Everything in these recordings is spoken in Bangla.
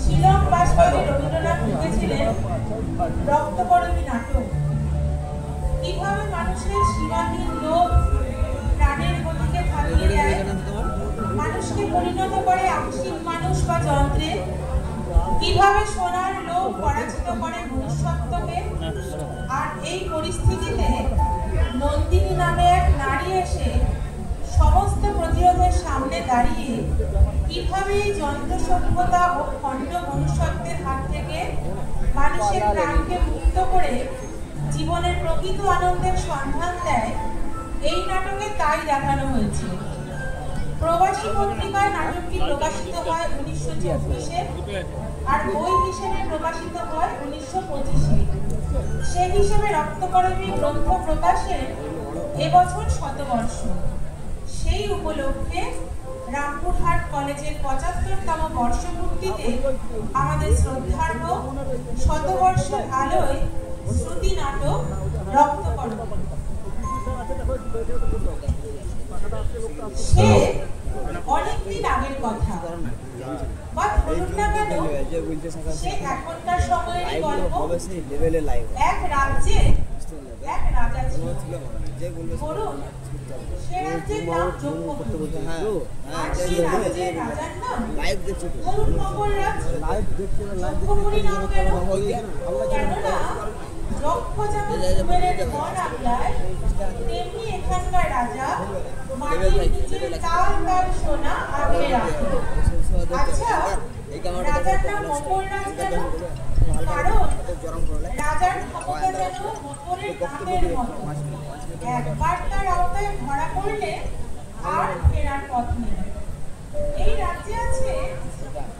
শিলং পাশ করে রবীন্দ্রনাথ লিখেছিলেন রক্তকরবী নাটক। কিভাবে মানুষের সীমাহীন লোভ প্রাণের গতিকে থামিয়ে দেয়, মানুষকে পরিণত করে আংশিক মানুষ বা যন্ত্রে, কিভাবে সোনার লোভ পরাজিত করে মনুষ্যত্বকে। আর এই পরিস্থিতিতে নন্দিনী নামে এক নারী এসে সমস্ত প্রতিরোধের সামনে দাঁড়িয়ে কিভাবে এই যন্ত্র সভ্যতা ও খণ্ড মনুষ্যত্বের হাত থেকে মানুষের প্রাণকে মুক্ত করে জীবনের প্রকৃত আনন্দের সন্ধান দেয়, এই নাটকে তাই দেখানো হয়েছে। প্রবাসী পত্রিকায় নাটকটি প্রকাশিত হয় 1924-এ আর বই হিসেবে প্রকাশিত হয় 1925-এ। সেই হিসেবে রক্তকরবী গ্রন্থ প্রকাশের এবছর শতবর্ষ। সেই উপলক্ষে রামপুরহাট কলেজের 75তম বর্ষপূর্তিতে আমাদের শ্রদ্ধার্ঘ শতবর্ষের আলোয় শ্রুতি নাটক রক্তকরবী। সে অনেকদিন আগের কথা, বা ধরুন না কেন সে এখনকার সময়েরই গল্প। এক রাজ্যে এক রাজা ছিল। ধরুন সে রাজ্যের নাম যজ্ঞপুরী। আর সেই রাজ্যের রাজার নাম ধরুন মঙ্গলরাজ। যজ্ঞপুরী নাম কেন? কেননা যক্ষ যেমন কুবেরের ধন আগলায়, তেমনি এখানকার রাজা মাটির নিচে তাল তাল সোনা আগলে রাখে। আচ্ছা, রাজার নাম মঙ্গলরাজ কেন? কারণ রাজার ক্ষমতা যেন মকরের দাঁতের মতো, একবার তার আওতায় ধরা পড়লে আর ফেরার পথ নেই। এই রাজ্যে আছে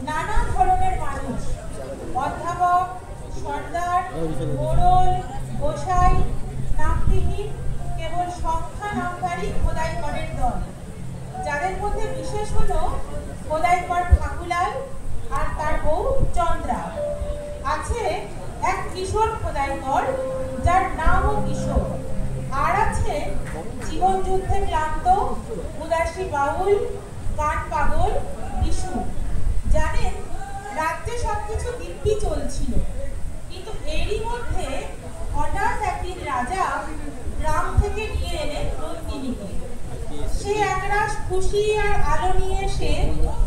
নানা ধরনের মানুষ, অধ্যাপক, সর্দার, মোড়ল, গোসাই, নামবিহীন কেবল সংখ্যা নামধারী খোদাইকরের দল, যাদের মধ্যে বিশেষ হলো খোদাইকর ঠাকুলাল আর তার বউ চন্দ্রা। আছে এক কিশোর খোদাইকর যার নামও কিশোর। আর আছে জীবন যুদ্ধে ক্লান্ত উদাসী বাউল, গান পাগল বিশু। জানেন, রাজ্যে সবকিছু দিব্যি চলছিল, কিন্তু এরই মধ্যে হঠাৎ একদিন রাজা গ্রাম থেকে নিয়ে এলেন নন্দিনীকে। সে একরাশ খুশি আর আলো নিয়ে এসে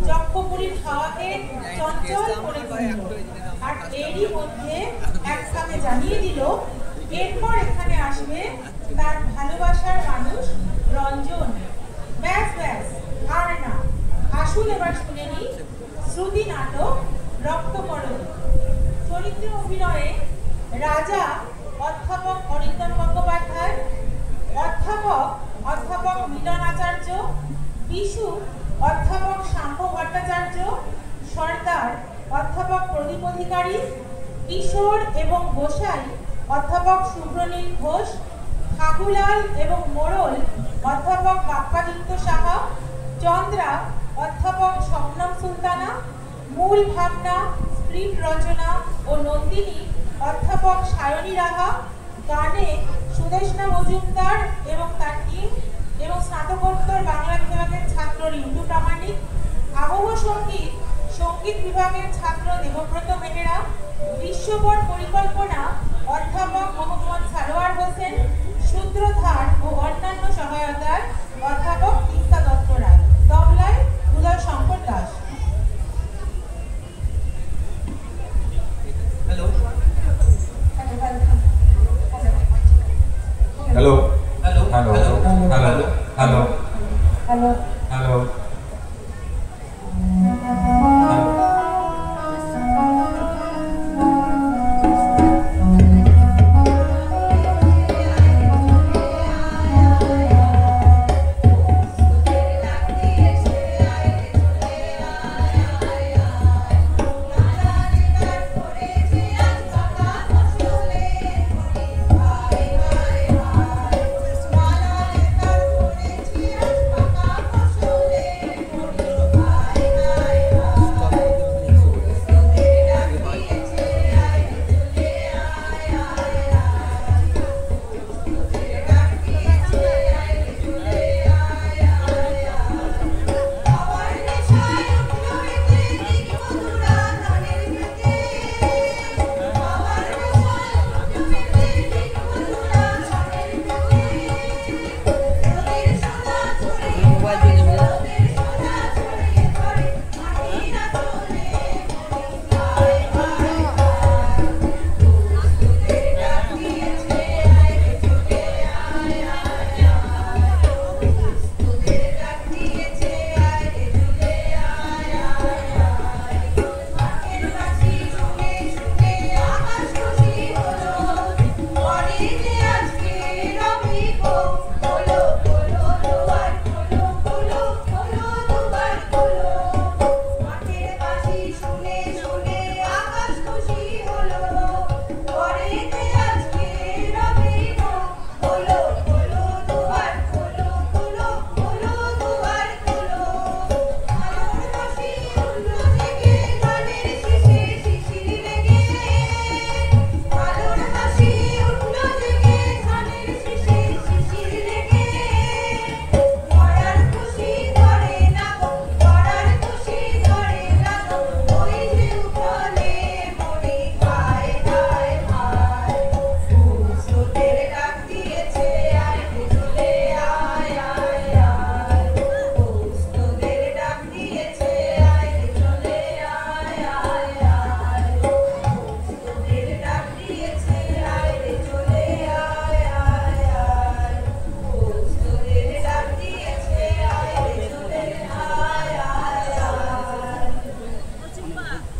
যজ্ঞপুরীর হাওয়াকে চঞ্চল করে দিল। আর এরই মধ্যে এক কামে জানিয়ে দিল এরপর এখানে আসবে তার ভালোবাসার মানুষ রঞ্জন। ব্যাস ব্যাস, আর না। আসুন এবার শুনে নি শ্রুতি নাটক রক্তকরবী। চরিত্রে অভিনয়ে রাজা অধ্যাপক অরিন্দম গঙ্গোপাধ্যায়, অধ্যাপক মিলন আচার্য, বিশু অধ্যাপক শাম্ভ ভট্টাচার্য, সর্দার অধ্যাপক প্রদীপ অধিকারী, কিশোর এবং গোসাই অধ্যাপক শুভ্রনীল ঘোষ, ঠাকুলাল এবং মোড়ল অধ্যাপক বাপ্পাদিত্য সাহা, চন্দ্রা অধ্যাপক শবনম সুলতানা, মূল ভাবনা, স্ক্রিপ্ট রচনা ও নন্দিনী অধ্যাপক সায়নী রাহা, গানে সুদেষ্ণা মজুমদার এবং তার টিম এবং স্নাতকোত্তর বাংলা বিভাগের ছাত্র রিন্টু প্রামাণিক, আবহ সঙ্গীত বিভাগের ছাত্র দেবব্রত মেহরা, দৃশ্যপট পরিকল্পনা অধ্যাপক মোহাম্মদ সারোয়ার হোসেন, সূত্রধার ও অন্যান্য সহায়তায় অধ্যাপক তিস্তা দত্ত রায়, তবলায় Uday Shankar Das. Hello hello hello hello hello hello hello hello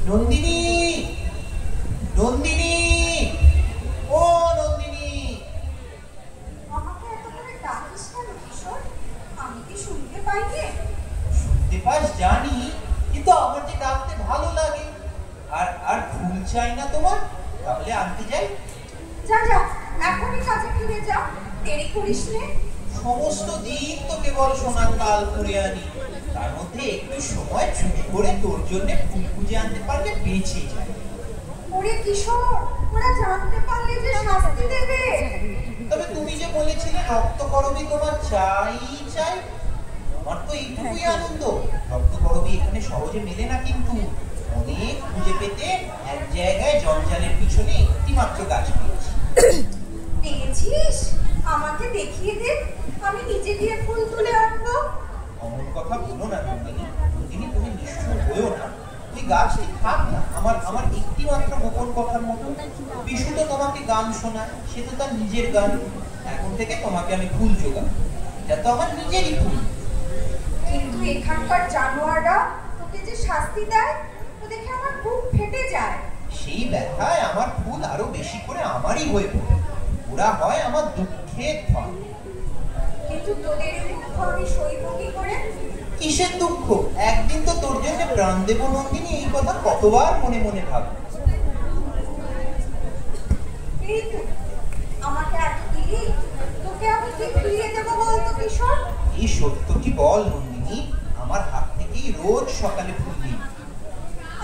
Nandini, Nandini, ও নন্দিনী। আমাকে এত করে ডাকিস কেন কিশোর? আমি কি শুনতে পাইনি? শুনতে পাস জানি, কিন্তু আমার যে ডাকতে ভালো লাগে। আর আর ফুল চাই না তোমার? তাহলে আনতে যাই। যা যা, এখনই কাজে ফিরে যা, দেরি করিস নে। সমস্ত দিন তো কেবল সোনার তাল করে আনি, তার মধ্যে একটু সময় ছুটি করে তোর জন্য ফুল খুঁজে আনতে পারলে বেঁচে যায়। ওরে কিশোর, ওরা জানতে পারলে যে শাস্তি দেবে। তবে তুমি যে বলেছিলে রক্তকরবী তোমার চাই চাই, আমার তো এইটুকুই আনন্দ। রক্তকরবী এখানে সহজে মেলে না, কিন্তু অনেক খুঁজে পেতে এক জায়গায় জঞ্জালের পিছনে একটি মাত্র গাছ পেয়েছি। পেয়েছিস? আমাকে দেখিয়ে দে, আমি নিজে গিয়ে ফুল তুলে আনবো। অমন কথা বলো না নন্দিনী। নন্দিনী, তুমি নিষ্ঠুর হয়েও না। ওই গাছটি থাক না, আমার একটি মাত্র গোপন কথার মতো। বিশু তো তোমাকে গান শোনায়, সে তো তার নিজের গান। এখন থেকে তোমাকে আমি ফুল জোগাবো, এটা তো আমার নিজেরই ফুল। কিন্তু এখানকার জানোয়াররা তোকে যে শাস্তি দেয়, তো দেখে আমার বুক ফেটে যায়। সেই ব্যথায় আমার ফুল আরো বেশি করে আমারই হয়ে পড়ে। ওরা হয় আমার দুঃখের ফল। কিন্তু তোদের দুঃখ আমি সইব কি করে? কিসের দুঃখ? একদিন তো তোর জন্য প্রাণ দেব নন্দিনী, এই কথা কতবার মনে মনে ভাব। এই তো, আমাকে এত দিলি, তোকে আমি কি ফিরিয়ে দেবো বলতো কিশোর? এই সত্যটি বল নন্দিনী, আমার হাত থেকেই রোজ সকালে ফুল দিই।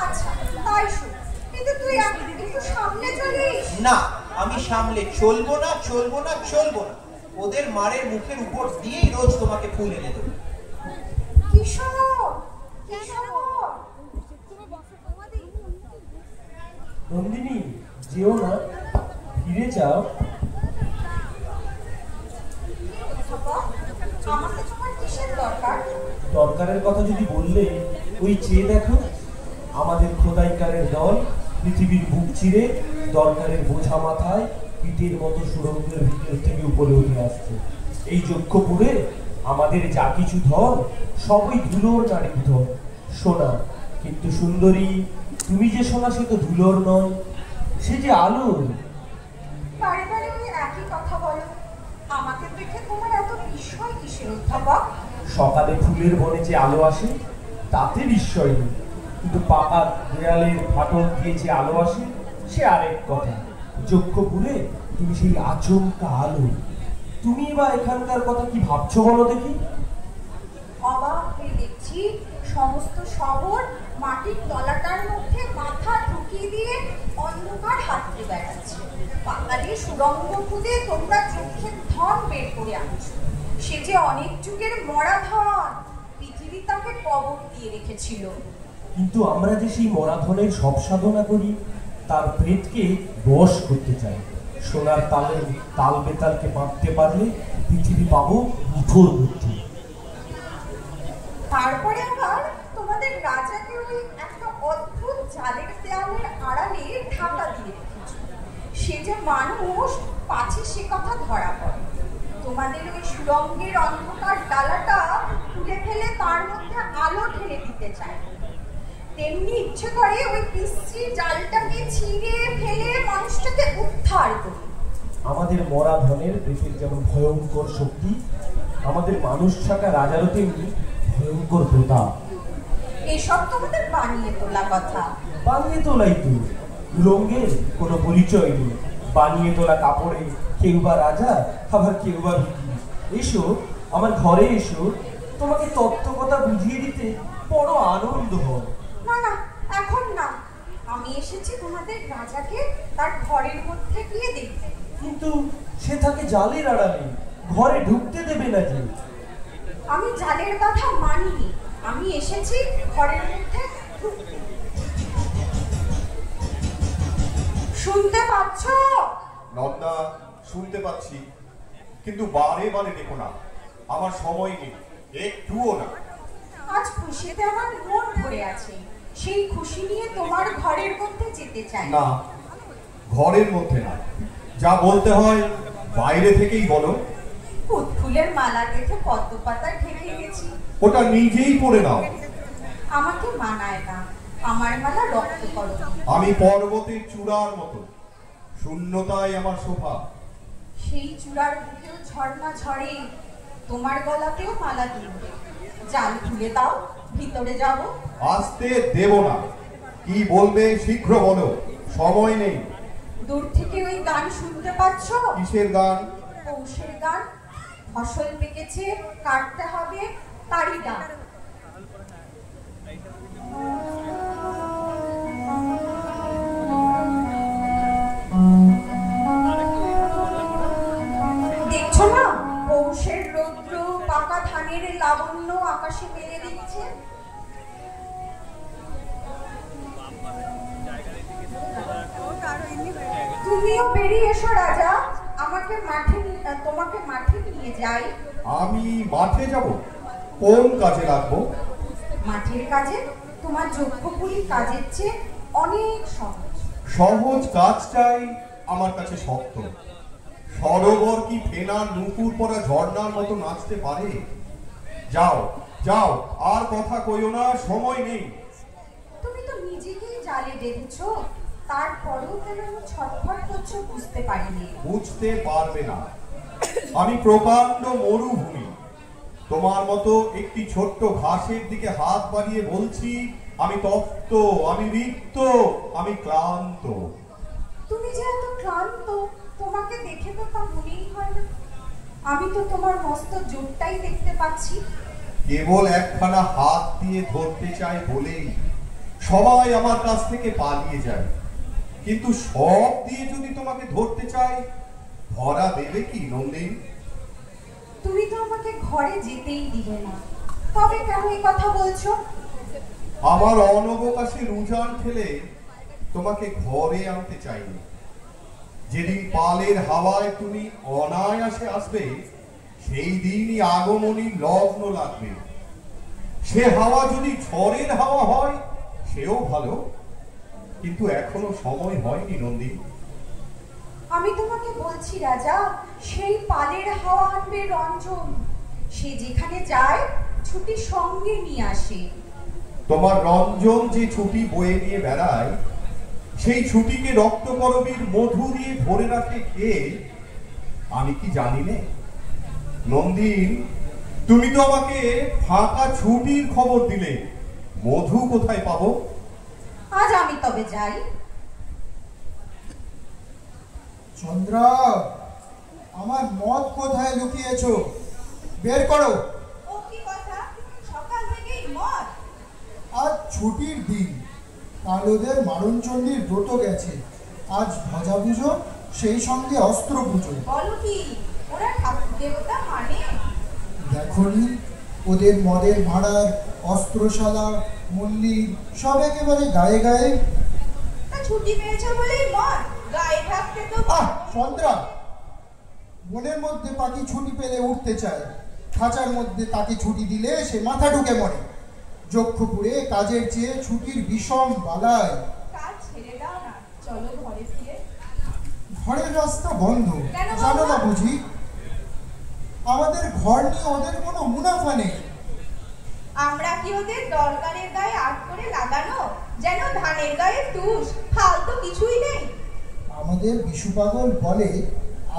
আচ্ছা, তাই শোন, কিন্তু তুই একটু সামনে চলিস। না, আমি সামলে চলবো না, চলবো না, চলবো না। ওদের মারের মুখের উপর দিয়েই রোজ তোমাকে ফুল এনে দেবো। কিশোর, কিশোর, নন্দিনী, যেও না, ফিরে যাও। বাবা, আমাকে তোমার কিসের দরকার? দরকারের কথা যদি বললে, ওই চেয়ে দেখো, আমাদের খোদাইকারের দল পৃথিবীর বুক চিরে দরকারের বোঝা মাথায় পিঠের মতো সুরঙ্গের ভিতর থেকে উপরে উঠে আসছে। এই যক্ষপুরে আমাদের যা কিছু ধর, সবই ধুলোর নারীর ধর। সোনা, কিন্তু সুন্দরী, তুমি যে সোনা সে তো ধুলোর নয়, সে যে আলো। বারে বারে ওই একই কথা বলো। আমাকে দেখে তোমার এত বিস্ময় কিসের অধ্যাপক? সকালে ফুলের বনে যে আলো আসে, তাতে বিস্ময় নেই, কিন্তু পাকা দেয়ালের ফাটল দিয়ে যে আলো আসে, সে আরেক কথা। যক্ষপুরে তুমি সেই আচমকা আলো। তুমি বা এখানকার কথা কি ভাবছো বলো দেখি? অবাক হয়ে দেখছি সমস্ত শহর মাটির তলাটার মধ্যে মাথা ঢুকিয়ে দিয়ে অন্ধকার হাঁটতে বেড়াচ্ছে। পাতালে সুরঙ্গ খুঁজে তোমরা চোখের ধন বের করে আনছো। সে যে অনেক যুগের মরা ধন, পৃথিবী তাকে কবর দিয়ে রেখেছিল। কিন্তু আমরা যে সেই মরাধনের সব সাধনা করি, তার প্রেতকে বশ করতে চাই। সোনার তালের তাল বেতালকে বাঁধতে পারলে পৃথিবী পাবো মুঠোর মধ্যে। তারপরে আবার তোমাদের রাজাকে ওই একটা অদ্ভুত জালের দেয়ালের আড়ালে ঢাকা দিয়ে রেখেছে। সে যে মানুষ, পাছে সে কথা ধরা পড়ে। তোমাদের ওই সুরঙ্গের অন্ধকার ডালাটা খুলে ফেলে তার মধ্যে আলো ঢেলে দিতে চায়। তেমনি ইচ্ছে করে ওই বিশ্রী জালটাকে ছিঁড়ে ফেলে মানুষটাকে উদ্ধার করি। আমাদের মরা ধনের প্রেতের যেমন ভয়ঙ্কর শক্তি, আমাদের মানুষ ছাকা রাজারও তেমনি ভয়ঙ্কর প্রতাপ। এসব তোমাদের বানিয়ে তোলা কথা। বানিয়ে তোলাই তো, রঙের কোনো পরিচয় নেই। বানিয়ে তোলা কাপড়ে কেউ বা রাজা, আবার কেউ বা ভিখিরি। এসো, আমার ঘরে এসো, তোমাকে তত্ত্বকথা বুঝিয়ে দিতে বড় আনন্দ হয়। না না, এখন না। আমি এসেছি তোমাদের রাজাকে তার ঘরের মধ্যে গিয়ে দেখতে। কিন্তু সে থাকে জালের আড়ালে, ঘরে ঢুকতে দেবে না যে। আমি জালের কথা মানিনি, আমি এসেছি ঘরের মধ্যে ঢুকতে। শুনতে পাচ্ছ? নন্দা, শুনতে পাচ্ছি, কিন্তু বারে বারে দেখো না, আমার সময় নেই, একটুও না। আজ খুশিতে আমার মন ভরে আছে, সেই খুশি নিয়ে তোমার ঘরের মধ্যে যেতে চাই। না, ঘরের মধ্যে না, যা বলতে হয় বাইরে থেকেই বলো। ফুলের মালা দেখে পদ্ম পাতা ঢেকে গেছি। ওটা নিজেই পড়ে নাও। আমাকে মানায় না, আমার মালা রক্ত করো। আমি পর্বতের চূড়ার মতো, শূন্যতায় আমার শোভা। সেই চূড়ার বুকেও ঝর্ণা ঝরে, তোমার গলাতেও মালা দিব। জাল খুলে দাও, ভিতরে যাব। আসতে দেব না। কি বলবে শীঘ্র বলো, সময় নেই। দূর থেকে ওই গান শুনতে পাচ্ছ? কিসের গান? পৌষের গান। ফসল পেকেছে, কাটতে হবে, তারই গান। দেখছো না, পৌষের রৌদ্র পাকা ধানের লাবণ্য আকাশে মেলে দিচ্ছে। তুমিও বেরিয়ে এসো রাজা, তোমাকে মাঠে নিয়ে যাই। আমি মাঠে যাব? কোন কাজে লাগবো? মাঠের কাজে? তোমার যোগ্যপুরী কাজের চেয়ে অনেক সহজ। সহজ কাজটাই আমার কাছে শক্ত। সরোবর কি ফেনা নুপুর পরা ঝর্ণার মতো নাচতে পারে? যাও যাও, আর কথা কইও না, সময় নেই। তুমি তো নিজেকেই জালে বেঁধেছো, তারপরেও কেন ছটফট করছো বুঝতে পারিনি। বুঝতে পারবে না, আমি প্রকাণ্ড মরুভূমি। তোমার মতো একটি ছোট্ট ঘাসের দিকে হাত বাড়িয়ে বলছি আমি তপ্ত, আমি রিক্ত, আমি ক্লান্ত। তুমি যে এত ক্লান্ত, তোমাকে দেখে তো তা মনেই হয় না। আমি তো তোমার মস্ত জোরটাই দেখতে পাচ্ছি। কেবল একখানা হাত দিয়ে ধরতে চাই বলেই সবাই আমার কাছ থেকে পালিয়ে যায়। কিন্তু সব দিয়ে যদি তোমাকে ধরতে চাই, ধরা দেবে কি নন্দিন? তুমি তো আমাকে ঘরে যেতেই দিলে না, তবে কেন এই কথা বলছো? আমার অনবকাশের উজান ঠেলে তোমাকে ঘরে আনতে চাইনি। যেদিন পালের হাওয়ায় তুমি অনায়াসে আসবে, সেই দিনই আগমনীর লগ্ন লাগবে। সে হাওয়া যদি ঝড়ের হাওয়া হয়, সেও ভালো, কিন্তু এখনো সময় হয়নি নন্দিনী। আমি তোমাকে বলছি রাজা, সেই পালের হাওয়া আনবে রঞ্জন। সে যেখানে যায় ছুটি সঙ্গে নিয়ে আসে। তোমার রঞ্জন যে ছুটি বয়ে নিয়ে বেড়ায়, সেই ছুটিকে রক্তকরবীর মধু দিয়ে ভরে রাখে কে, আমি কি জানি না? নন্দিন, তুমি তো আমাকে ফাঁকা ছুটির খবর দিলে, মধু কোথায় পাবো? আজ আমি তবে যাই। চন্দ্রা, আমার মদ কোথায় লুকিয়েছো? বের করো। ও কি কথা, সকাল থেকেই মদ? আজ ছুটির দিন, কাল ওদের মারণচণ্ডীর ব্রত গেছে। আজ ভজা পুজো, সেই সঙ্গে অস্ত্র পুজো। বলো কি, ওরা ঠাকুর দেবতা মানে? দেখনি, ওদের মদের ভাড়ার, অস্ত্রশালা, মন্দির সব একেবারে গায়ে গায়ে। তা ছুটি পেয়েছো বলেই মদ? গায়ে থাকতে তো চন্দ্রা, বনের মধ্যে পাখি ছুটি পেলে উঠতে চায়, খাঁচার মধ্যে তাকে ছুটি দিলে সে মাথা ঢুকে মরে। যক্ষপুরে কাজের চেয়ে ছুটির বিষম বালায়। কাজ ছেড়ে দাও না, চলো ঘরে ফিরে। ঘরের রাস্তা বন্ধ, কেন বন্ধ? জানো না বুঝি? আমাদের ঘর নিয়ে ওদের কোনো মুনাফা নেই। আমরা কি ওদের দরকারের গায়ে আট করে লাগানো, যেন ধানের গায়ে তুষ? ফালতু কিছুই নেই। আমাদের বিশু পাগল বলে,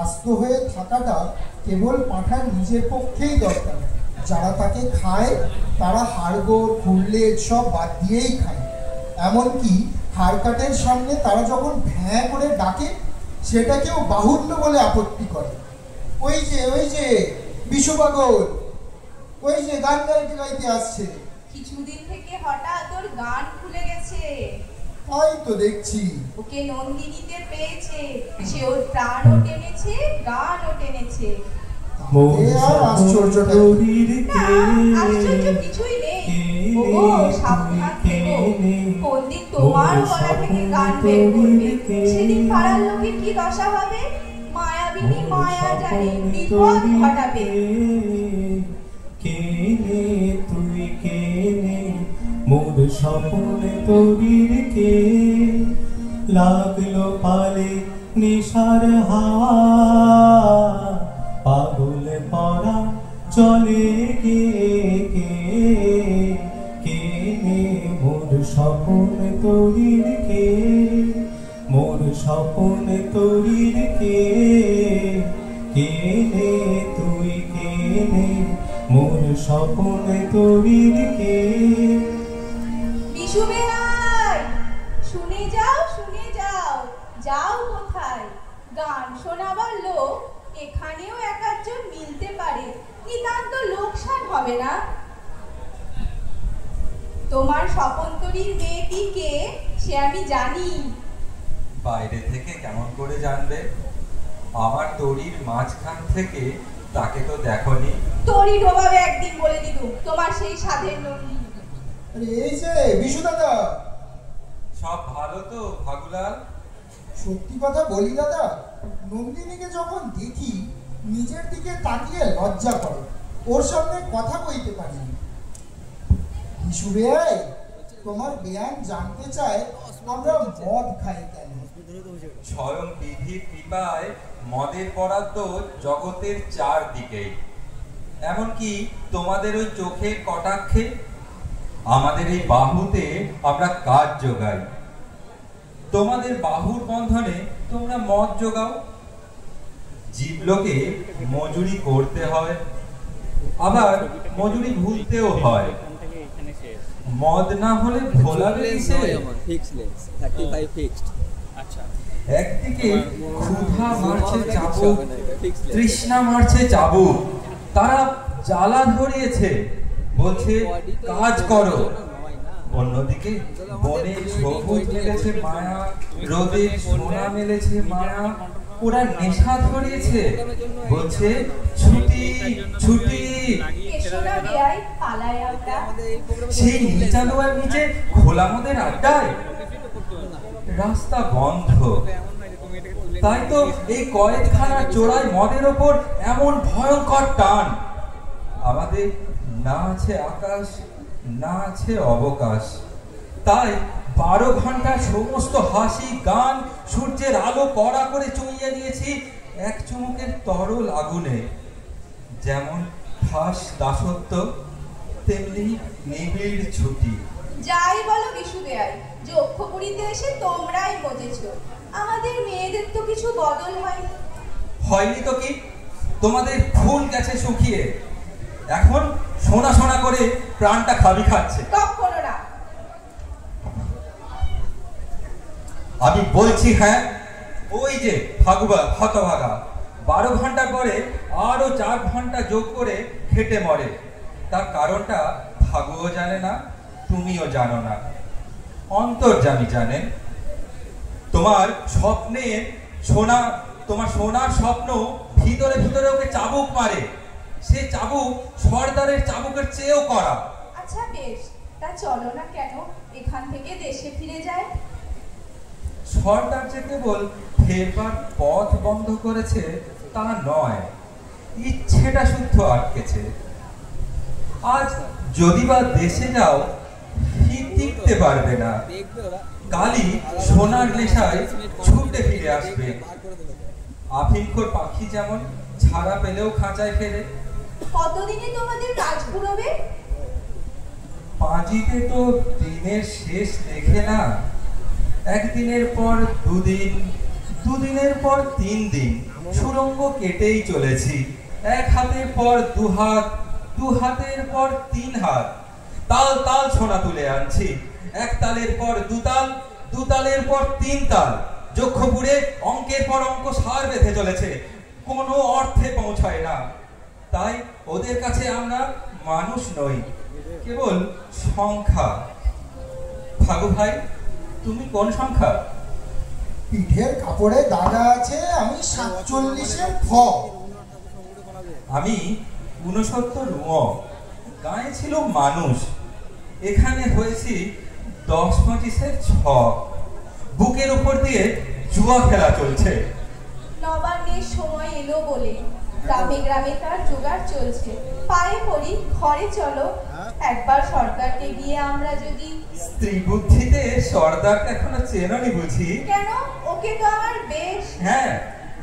আস্ত হয়ে থাকাটা কেবল পাঁঠার নিজের পক্ষেই দরকার। যারা তাকে খায় তারা হাড়গোড় খুললে সব বাদ দিয়েই খায়। এমনকি হাড়কাটের সামনে তারা যখন ভ্যাঁ করে ডাকে, সেটাকেও বাহুল্য বলে আপত্তি করে। ওই যে বিশু পাগল, ওই যে গান গাইতে গাইতে আসছে। কিছুদিন থেকে হঠাৎ ওর গান খুলে গেছে। তাই তো দেখছি। ওকে নন্দিনীতে পেয়েছে, সে ওর প্রাণও টেনেছে, গানও টেনেছে। আর আশ্চর্যটা আশ্চর্য কিছুই নেই। ওগো, সাবধান থেকো, কোন দিন তোমার গলা থেকে গান বের করবে, সেদিন পাড়ার লোকের কি দশা হবে? মায়াবিনী মায়া জানে বিপদ ঘটাবে। কেনে তুই কেনে মোর স্বপ্নে তবির কে, লাগলো পালে নিশার হাওয়া, পাগল পরা চলে কে কে, কেনে মোর স্বপন তরির কে, মোর স্বপন তরির কে, কে নে তুই কে নে, মোর স্বপন তরির কে। বিশু বেহাই, শুনে যাও শুনে যাও, যাও কোথায়? গান শোনাবার লোক এখানেও এক আধজন মিলতে পারে, নিতান্ত লোকসান হবে না। তোমার স্বপন্তরীর মেয়েটি কে সে আমি জানি। বাইরে থেকে কেমন করে জানবে? আমার তরির মাঝখান থেকে তাকে তো দেখনি। তরি ডোবাবে একদিন বলে দিল তোমার সেই সাধের নন্দী। আরে এই যে বিশু দাদা। সব ভালো তো ফাগুলাল? সত্যি কথা বলি দাদা, নন্দিনীকে যখন দেখি নিজের দিকে তাকিয়ে লজ্জা করে, ওর সামনে কথা কইতে পারিনি। বিশু বেয়াই, তোমার বেয়ান জানতে চায় আমরা মদ খাই কেন। স্বয়ং বিধির কৃপায় মদের বরাদ্দ জগতের চারদিকেই, এমনকি তোমাদের ওই চোখের কটাক্ষে আমাদের এই বাহুতে আমরা কাজ যোগাই। তোমাদের বাহুর বন্ধনে তোমরা মদ যোগাও। জীবলোকে মজুরি করতে হয়, আবার মজুরি ভুলতেও হয়। মদ না হলে ভোলাবে কিসে? একদিকে ক্ষুধা মারছে চাবুক, তৃষ্ণা মারছে চাবুক, তারা জ্বালা ধরিয়েছে, বলছে কাজ করো। অন্যদিকে বনে সবুজ মেলেছে মায়া, রোদে সোনা মেলেছে মায়া, ওরা নেশা ধরিয়েছে, বলছে ছুটি ছুটি। সেই নিচালোয়ার নিচে খোলা মদের আড্ডায় রাস্তা বন্ধ। তাই তো এই কয়েকখানার চোরাই মদের ওপর এমন ভয়ঙ্কর টান। আমাদের না আছে আকাশ, না আছে অবকাশ। তাই 12 ঘন্টা সমস্ত হাসি গান সূর্যের আলো কড়া করে চুইয়ে নিয়েছি এক চুমুকের তরল আগুনে। যেমন ঠাস দাসত্ব, তেমনি নিবিড় ছুটি। যাই বলো বিশু বেয়াই, যক্ষপুরীতে এসে তোমরাই মজেছো, আমাদের মেয়েদের তো কিছু বদল হয়নি। হয়নি তো কি, তোমাদের ফুল গেছে শুকিয়ে, এখন সোনা সোনা করে প্রাণটা খাবি খাচ্ছে। কখনো না। আমি বলছি হ্যাঁ, ওই যে ফাগুবা হতভাগা 12 ঘন্টা পরে আরো 4 ঘন্টা যোগ করে খেটে মরে। তার কারণটা ফাগুও জানে না, তুমিও জানো না, অন্তর্যামী জানেন। তোমার স্বপ্নে সোনা, তোমার সোনার স্বপ্ন ভিতরে ভিতরে ওকে চাবুক মারে। সে চাবুক সর্দারের চাবুকের চেয়েও কড়া। আচ্ছা বেশ, তা চলো না কেন এখান থেকে দেশে ফিরে যায়। সর্দার যে কেবল ফেরবার পথ বন্ধ করেছে তা নয়, ইচ্ছেটা শুদ্ধ আটকেছে। আজ যদি বা দেশে যাও, টিকতে পারবে না, কালই সোনার নেশায় ছুটে ফিরে আসবে। আফিনখোর পাখি যেমন ছাড়া পেলেও খাঁচায় ফেরে। কতদিনে তোমাদের কাজ পুরোবে? পাঁজিতে তো দিনের শেষ দেখে না। একদিনের পর 2 দিন, 2 দিনের পর 3 দিন সুড়ঙ্গ কেটেই চলেছি। 1 হাতের পর 2 হাত, 2 হাতের পর 3 হাত, তাল তাল সোনা তুলে আনছি। 1 তালের পর 2 তাল, 2 তালের পর 3 তাল। যক্ষপুরে অঙ্কের পর অঙ্ক সার বেঁধে চলেছে, কোনো অর্থে পৌঁছায় না। তাই ওদের কাছে আমরা মানুষ নই, কেবল সংখ্যা। ফাগু ভাই, তুমি কোন সংখ্যা? পিঠের কাপড়ে দাগা আছে, আমি 47-এর ফ। আমি 69 ম। গায়ে ছিল মানুষ, এখানে হয়েছি 10-25-এর 6। বুকের উপর দিয়ে জুয়া খেলা চলছে। নবান্নের সময় এলো বলে গ্রামে গ্রামে তার জোগাড় চলছে। পায়ে পড়ি, ঘরে চলো, একবার সরকারকে গিয়ে আমরা যদি। স্ত্রী বুদ্ধিতে সর্দারটা এখনো চেননি বুঝি? কেন, ওকে তো আমার বেশ। হ্যাঁ,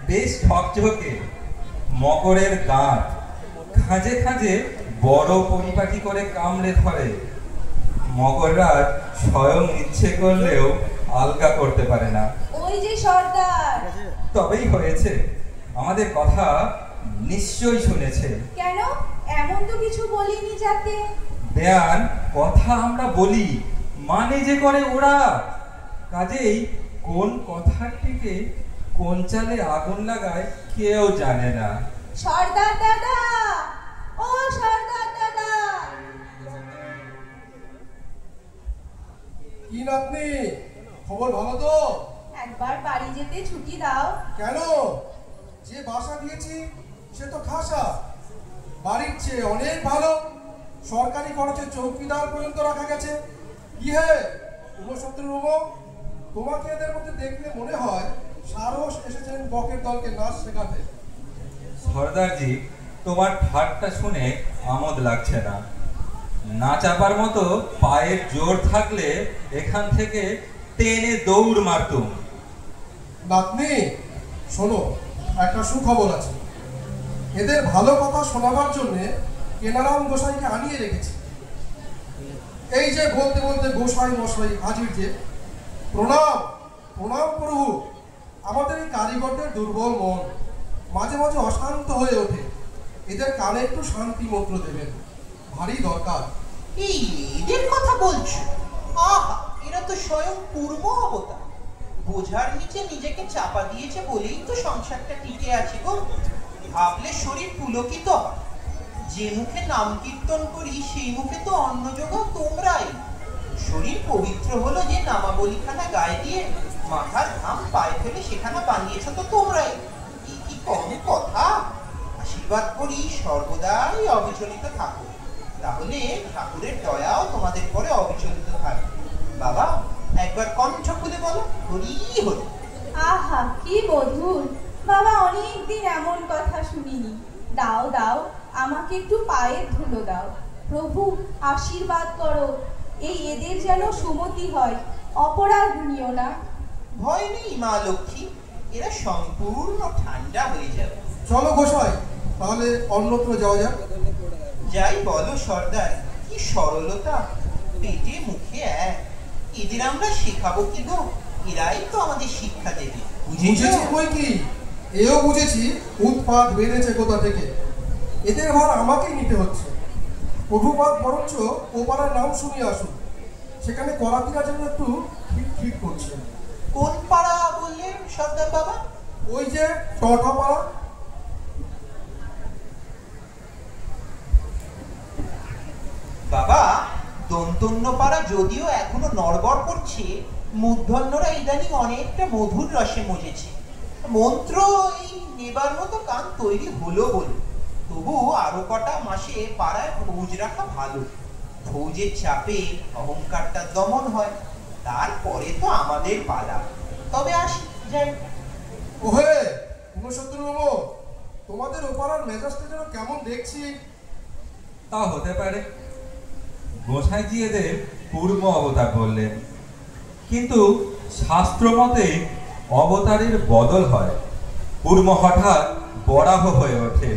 বেশ ঠকঝকে, মকরের দাঁত, খাঁজে খাঁজে বড় পরিপাটি করে কামড়ে ধরে। মকররাজ স্বয়ং ইচ্ছে করলেও আলগা করতে পারে না। ওই যে সর্দার। তবেই হয়েছে, আমাদের কথা নিশ্চয়ই শুনেছে। কেন? এমন তো কিছু বলিনি যাতে। বেয়ান কথা আমরা বলি, মানে যে করে ওরা। কাজেই কোন কথাটিকে কোন চালে আগুন লাগায় কেউ জানে না। সর্দার দাদা, ও সর্দার দাদা। কি নাতনি, খবর ভালো তো? একবার বাড়ি যেতে ছুটি দাও। কেন? যে বাসা দিয়েছি সে তো খাসা, বাড়ির চেয়ে অনেক ভালো। সরকারি খরচে চৌকিদার পর্যন্ত রাখা গেছে। কি হে উনসত্তর, তোমাকে এদের মধ্যে দেখলে মনে হয় সারস এসেছেন বকের দলকে নাচ শেখাতে। সর্দারজি, তোমার ঠাট্টা শুনে আমোদ লাগছে না। না চাপার মতো পায়ের জোর থাকলে এখান থেকে টেনে দৌড় মারতুম। নাতনি শোনো, একটা সুখবর আছে। এদের ভালো কথা শোনাবার জন্য কেনারাম গোসাইকে আনিয়ে রেখেছি। এই যে বলতে বলতে গোসাই মশাই হাজির যে। প্রণাম প্রণাম প্রভু। আমাদের এই কারিগরদের দুর্বল মন মাঝে মাঝে অশান্ত হয়ে ওঠে। এদের কানে একটু শান্তি মন্ত্র দেবেন, ভারী দরকার। এই এদের কথা বলছো? আহা, এরা তো স্বয়ং পূর্ব অবতার। বোঝার নিচে নিজেকে চাপা দিয়েছে বলেই তো সংসারটা টিকে আছে গো। ভাবলে শরীর পুলকিত হয়। যে মুখে নাম কীর্তন করি সেই মুখে তো অন্ন যোগাও তোমরাই। শরীর পবিত্র হলো যে নামাবলিখানা গায়ে দিয়ে মাথার ঘাম পায়ে ফেলে সেখানে বানিয়েছ তো তোমরাই। কি কম কথা। আশীর্বাদ করি সর্বদাই অবিচলিত থাকো, তাহলে ঠাকুরের দয়াও তোমাদের পরে অবিচলিত থাকবে। বাবা একবার কণ্ঠ খুলে বলো, হরি হরি। আহা কি মধুর। বাবা অনেকদিন এমন কথা শুনিনি। দাও দাও, আমাকে একটু পায়ের ধুলো দাও। প্রভু আশীর্বাদ করো, এই এদের যেন সুমতি হয়, অপরাধ নিও না। ভয় নেই মা লক্ষ্মী, এরা সম্পূর্ণ ঠান্ডা হয়ে যাবে। চলো গোসাই, তাহলে অন্যত্র যাওয়া যাক। যাই বলো সর্দার, কি সরলতা, পেটে মুখে এক। এদের আমরা শেখাবো কি গো? এরাই তো আমাদের শিক্ষা দেবে। বুঝেছি বই কি, এও বুঝেছি উৎপাত বেড়েছে কোথা থেকে। এদের ভার আমাকেই নিতে হচ্ছে। প্রভুপাত বরঞ্চ ও পাড়ার নাম শুনিয়ে আসুন, সেখানে করাতিরা যেন একটু ঠিক ঠিক করছে। কোন পাড়া বললেন সর্দার বাবা? ওই যে টটা পাড়া। বাবা দন্তন্য পাড়া যদিও এখনো নড়বড় করছে, মূর্ধন্যরা ইদানিং অনেকটা মধুর রসে মজেছে। মন্ত্র এই নেবার মতো কান তৈরি হলো বলে। তবু আরো কটা মাসে পাড়ায় ফৌজ রাখা ভালো। ফৌজের চাপে অহংকারটা দমন হয়, তারপরে তো আমাদের পালা। তবে আসি যাই। ওহে উনসত্তর, তোমাদের ওপাড়ার মেজাজটা যেন কেমন দেখছি। তা হতে পারে। গোসাইজি এদের পূর্ব অবতার বললেন, কিন্তু শাস্ত্র মতে অবতারের বদল হয়। পূর্ব হঠাৎ বরাহ হয়ে ওঠে,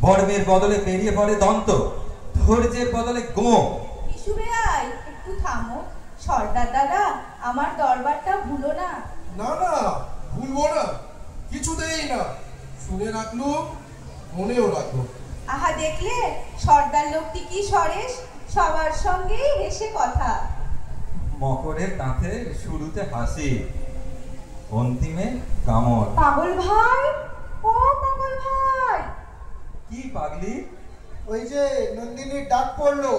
বর্মের বদলে পেরিয়ে পড়ে দন্ত, ধৈর্যের বদলে গোম। বিশু ভাই একটু থামো। সর্দার দাদা, আমার দরবারটা ভুলো না। না না, ভুলবো না, কিছুতেই না। শুনে রাখলো, মনেও রাখলো। আহা দেখলে সর্দার লোকটি কি সরেস, সবার সঙ্গেই হেসে কথা। মকরের দাঁতে শুরুতে হাসি, অন্তিমে কামড়। পাগল ভাই, ও পাগল ভাই। কি পাগলি? ওই যে নন্দিনীর ডাক পড়লো,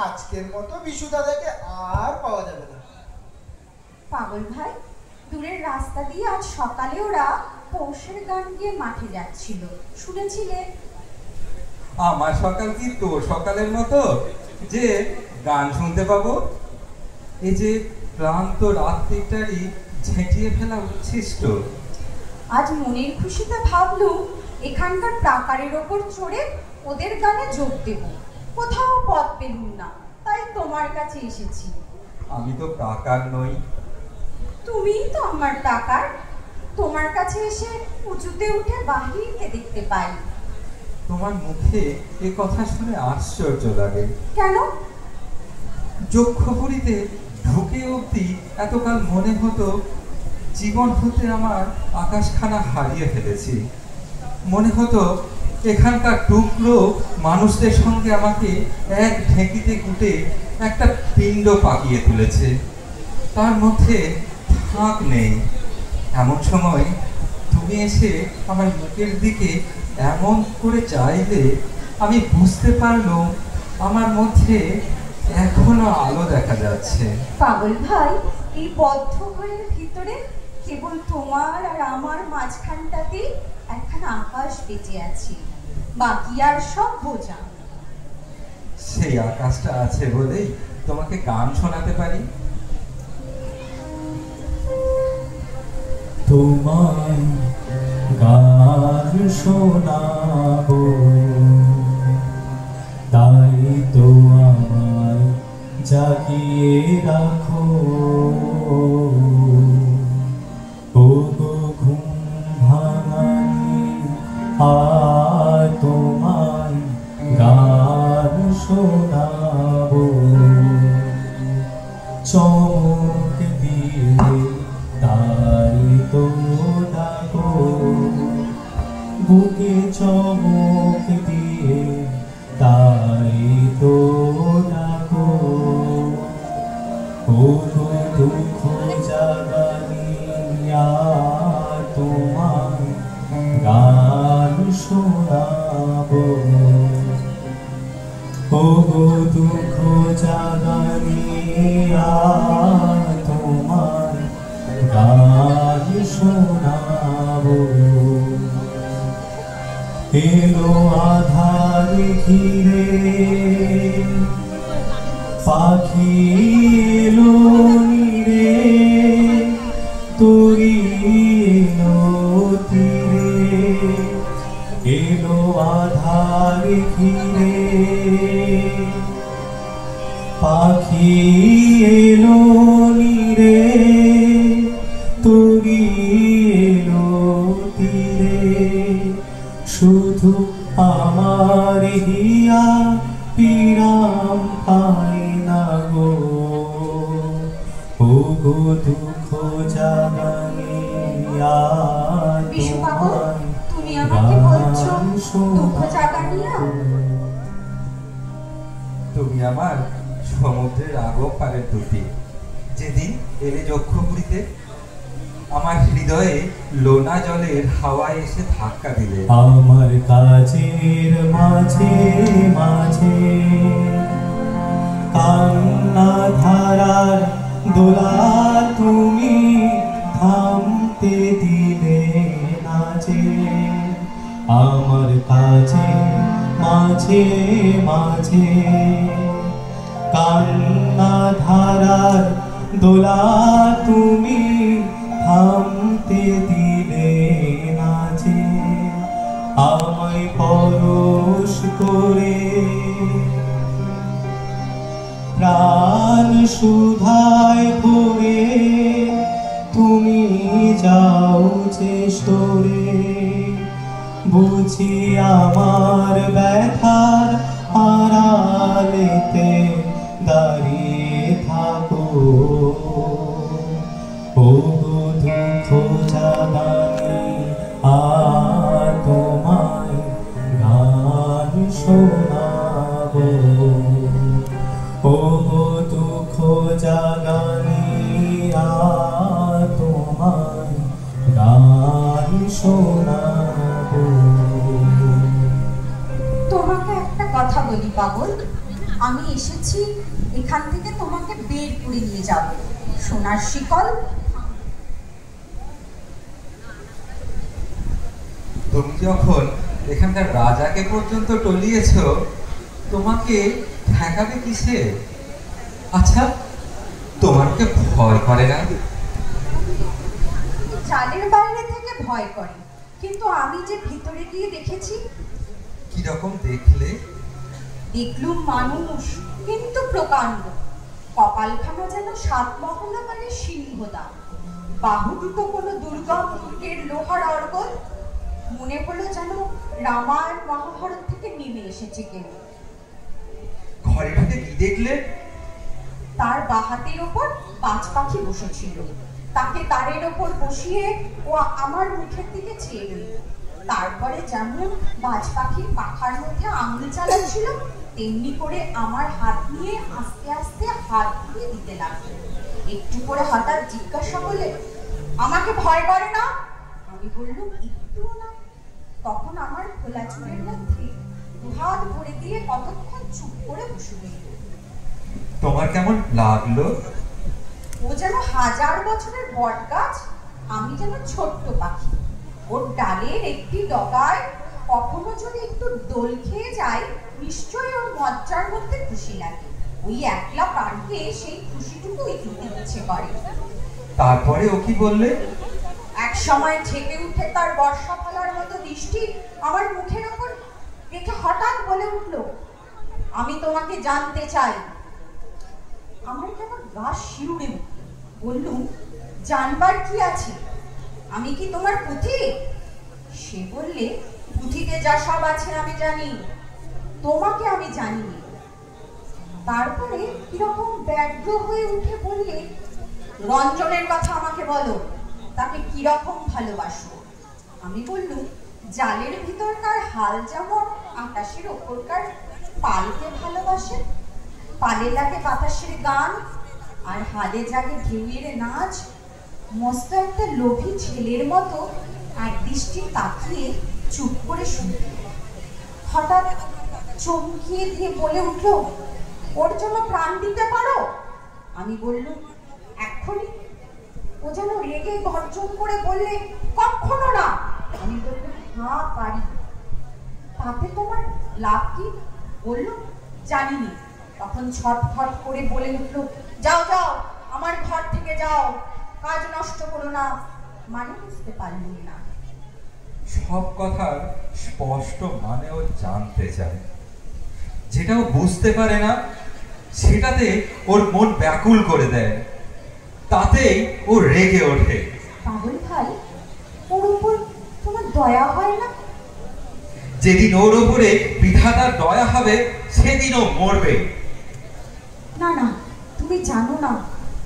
আজকের মতো বিশু দাদাকে আর পাওয়া যাবে না। পাগল ভাই, দূরের রাস্তা দিয়ে আজ সকালে ওরা পৌষের গান গিয়ে মাঠে যাচ্ছিল, শুনেছিলে? আমার সকাল কি তোর সকালের মতো যে গান শুনতে পাবো? এই যে ক্লান্ত রাত্রিটারই ঝেঁটিয়ে ফেলা উচ্ছিষ্ট। আজ মনের খুশিতে ভাবলুম এখানকার প্রাকারের ওপর চড়ে ওদের গানে যোগ দেব। কোথাও পথ পেলুম না, তাই তোমার কাছে এসেছি। আমি তো প্রাকার নই। তুমিই তো আমার প্রাকার। তোমার কাছে এসে উঁচুতে উঠে বাহিরকে দেখতে পাই। তোমার মুখে এ কথা শুনে আশ্চর্য লাগে। কেন? যক্ষপুরীতে ঢুকে অবধি এতকাল মনে হতো জীবন হতে আমার আকাশখানা হারিয়ে ফেলেছি। মনে হতো এখানকার টুকরো মানুষদের সঙ্গে আমাকে এক ঢেঁকিতে কুটে একটা পিণ্ড পাকিয়ে তুলেছে, তার মধ্যে ফাঁক নেই। এমন সময় তুমি এসে আমার মুখের দিকে এমন করে চাইলে আমি বুঝতে পারলাম আমার মধ্যে এখনো আলো দেখা যাচ্ছে। পাগল ভাই, এই বদ্ধ ঘরের ভিতরে কেবল তোমার আর আমার মাঝখানটাতে একখানা আকাশ বেঁচে আছে, বাকি আর সব বোঝা। সেই আকাশটা আছে বলেই তোমাকে গান শোনাতে পারি। তোমায় গান শোনাবো, তাই তো আমায় জাগিয়ে রাখো। ও গো ঘুম ভাঙানি, আর তোমায় গান শোনাবো। চমক দিয়ে তাই তো ডাকো, বুকে চমক দিয়ে তাই তো ডাকো। ও গো দুঃখ জাগানি, আর তোমায় গান শোনাবো। ও গো দুঃখ জাগানি, আর তোমায় গান শোনাবো। এলো আধার ঘিরে পাখি এলো নীরে, তরি এলো তীরে। এলো আধার ঘিরে পাখি এলো নীরে, তরি এলো তীরে। শুধু আমার হিয়া পিরাম পায় না গো। ও গো দুঃখ জাগানি, আর তোমায় তুমি আমাকে বলছো দুঃখ জাগানিয়া? তুমি আমার সমুদ্রের আগো পারের দুটি। যেদিন এলে যক্ষপুরীতে আমার হৃদয়ে লোনা জলের হাওয়ায় এসে ধাক্কা দিলে। আমার কাজের মাঝে মাঝে কান্না ধারার দোলা তুমি থামতে দিলে না যে। আমার কাজে মাঝে মাঝে কান্না ধারার দোলা তুমি থামতে দিলে না যে। আমায় পরশ করে প্রাণ সুধায় ভরে তুমি যাও যে সরে। বুঝি আমার ব্যথার আড়ালেতে দাঁড়িয়ে থাকো। ও গো দুঃখ জাগানি, আর তোমায় গান শোনাবো। ও গো দুঃখ জাগানি, আর তোমায় গান শোনাবো। তোমাকে একটা কথা বলি পাগল, আমি এসেছি এখান থেকে তোমাকে বের করে নিয়ে যাব। সোনার শিকল, তুমি যখন এখানকার রাজাকে পর্যন্ত টলিয়েছ, তোমাকে ঠেকাবে কিসে? আচ্ছা, তোমাকে ভয় করে না? চালের বাইরে থেকে ভয় করে, কিন্তু আমি যে ভিতরে গিয়ে দেখেছি। কিরকম দেখলে? দেখলুম মানুষ, কিন্তু প্রকাণ্ড। কপালখানা যেন 7 মহলাকালের সিংহদা, বাহু দুটো কোনো দুর্গম দুর্গের লোহার অর্গল। মনে হলো যেন রামায়ণ মহাভারত থেকে নেমে এসেছে কেউ। ঘরে ঢুকে কি দেখলে? তার বাঁ হাতের ওপর বাজ পাখি বসেছিল। তাকে তারের ওপর বসিয়ে ও আমার মুখের দিকে চেয়ে রইল। তারপরে যেমন বাজ পাখির পাখার মধ্যে আঙুল চালাচ্ছিল, তেমনি করে আমার হাত নিয়ে আস্তে আস্তে হাত দিয়ে দিতে লাগলো। একটু করে হঠাৎ জিজ্ঞাসা করলে, আমাকে ভয় করে না? আমি বললুম, একটুও না। তখন আমার খোলা চুলের মধ্যে হাত ভরে দিয়ে কতক্ষণ চুপ করে বসে রইল। তোমার কেমন লাগলো? ও যেন 1000 বছরের বট গাছ, আমি যেন ছোট্ট পাখি। ওর ডালের একটি ডগায় কখনো যদি একটু দোল খেয়ে যায়, নিশ্চয়ই ওর মজ্জার মধ্যে খুশি লাগে। ওই একলা প্রাণকে সেই খুশিটুকুই দিতে ইচ্ছে করে। তারপরে ও কি বললে? এক সময় ঝেঁকে উঠে তার বর্ষা ফলার মতো দৃষ্টি আমার মুখের ওপর রেখে হঠাৎ বলে উঠল, আমি তোমাকে জানতে চাই। আমার কেমন গা শিউরে উঠল। বললুম, জানবার কি আছে? আমি কি তোমার পুঁথি? সে বললে, পুঁথিতে যা সব আছে আমি জানি, তোমাকে আমি জানি। তারপরে কিরকম ব্যগ্র হয়ে উঠে বললে, রঞ্জনের কথা আমাকে বলো, তাকে কিরকম ভালোবাসো? আমি বললুম, জালের ভিতরকার হাল যেমন আকাশের ওপরকার পালকে ভালোবাসে, পালে লাগে বাতাসের গান, আর হালে জাগে ঢেউয়ের নাচ। মস্ত একটা লোভী ছেলের মতো এক দৃষ্টি তাকিয়ে চুপ করে শুনল। হঠাৎ চমকিয়ে দিয়ে বলে উঠল, ওর জন্য প্রাণ দিতে পারো? আমি বললুম, এক্ষুনি। ও যেন রেগে গর্জন করে বললে, কখনো না। আমি বললাম, হ্যাঁ পারি। তাতে তোমার লাভ কি? বললুম, জানিনি। তখন ছটফট করে বলে উঠল, যাও যাও, আমার ঘর থেকে যাও, কাজ নষ্ট করো না। মানে বুঝতে পারলুম না। সব কথার স্পষ্ট মানেও জানতে চায়। যেটা ও বুঝতে পারে না, সেটাতে ওর মন ব্যাকুল করে দেয়, তাতেই ও রেগে ওঠে। পাগল ভাই, ওর উপর তোমার দয়া হয় না? যেদিন ওর উপরে বিধাতার দয়া হবে, সেদিন ও মরবে। না না, তুমি জানো না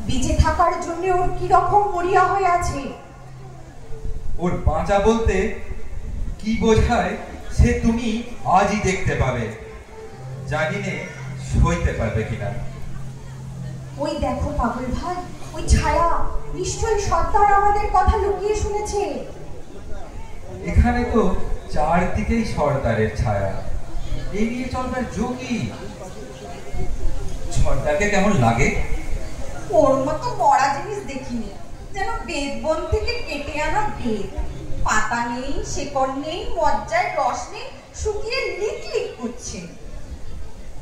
বেঁচে থাকার জন্য ওর কি রকম মরিয়া হয়ে আছে। ওর বাঁচা বলতে কি বোঝায় সে তুমি আজই দেখতে পাবে। জানি নে সইতে পারবে কিনা। ওই দেখো পাগল ভাই, ওই ছায়া, নিশ্চয়ই সর্দার আমাদের কথা লুকিয়ে শুনেছে। এখানে তো চারদিকেই সর্দারের ছায়া, এড়িয়ে চলবার যোগী। সর্দারকে কেমন লাগে? ওর মতো মরা জিনিস দেখিনি, যেন বেদবন থেকে কেটে আনা বেদ। পাতা নেই, শেকড় নেই, মজ্জায় রস নেই, শুকিয়ে লিক লিক করছে।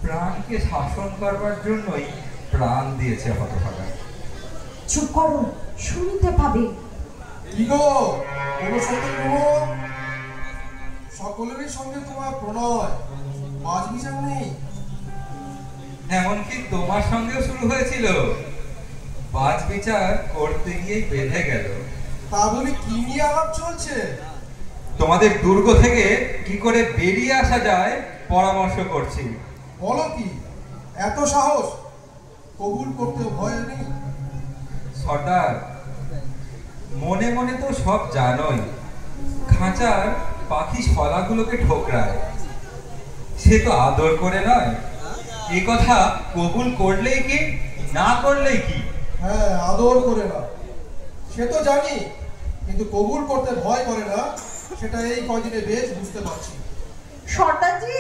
প্রাণকে শাসন করবার জন্যই প্রাণ দিয়েছে হতভাগা। চুপ করো, শুনতে পাবে। কি গো, কোনো সঙ্গে সকলেরই সঙ্গে তোমার প্রণয়, মাঝ বিচার নেই? এমনকি তোমার সঙ্গেও শুরু হয়েছিল, বাজ বিচার করতে গিয়ে বেঁধে গেল। তা বলি কি নিয়ে আলাপ চলছে? তোমাদের দুর্গ থেকে কি করে বেরিয়ে আসা যায় পরামর্শ করছি। বলো কি, এত সাহস? কবুল করতে ভয় নেই? সর্দার, মনে মনে তো সব জানোই, খাঁচার পাখি শলাগুলোকে ঠোকরায়, সে তো আদর করে নয়। এ কথা কবুল করলেই কি, না করলেই কি? হ্যাঁ, আদর করে না, সে তো জানি, কিন্তু কবুল করতে ভয় করে না, সেটা এই কদিনে বেশ বুঝতে পারছি। সর্দারজি,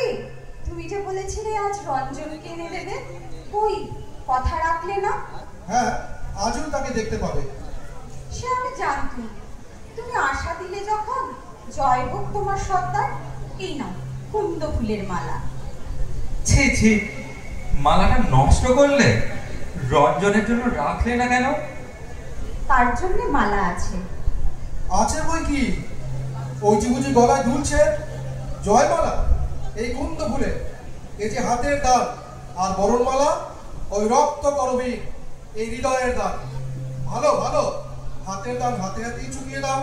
তুমি যে বলেছিলে আজ রঞ্জনকে এনে দেবে, কই কথা রাখলে না? হ্যাঁ, আজও তাকে দেখতে পাবে। সে আমি জানতুম। তুমি আশা দিলে যখন, জয় হোক তোমার সর্দার। এই নাও কুন্দ ফুলের মালা। ছি ছি, মালাটা নষ্ট করলে? রঞ্জনের জন্য রাখলে না কেন? তার জন্য মালা আছে। আছে বই কি, ওই যে বুঝি গলায় দুলছে জয়মালা, এই কুন্দ ফুলে, এই যে হাতের দান, আর বরণমালা ওই রক্ত করবি, এই হৃদয়ের দান। ভালো ভালো, হাতের দান হাতে হাতেই চুকিয়ে দাও,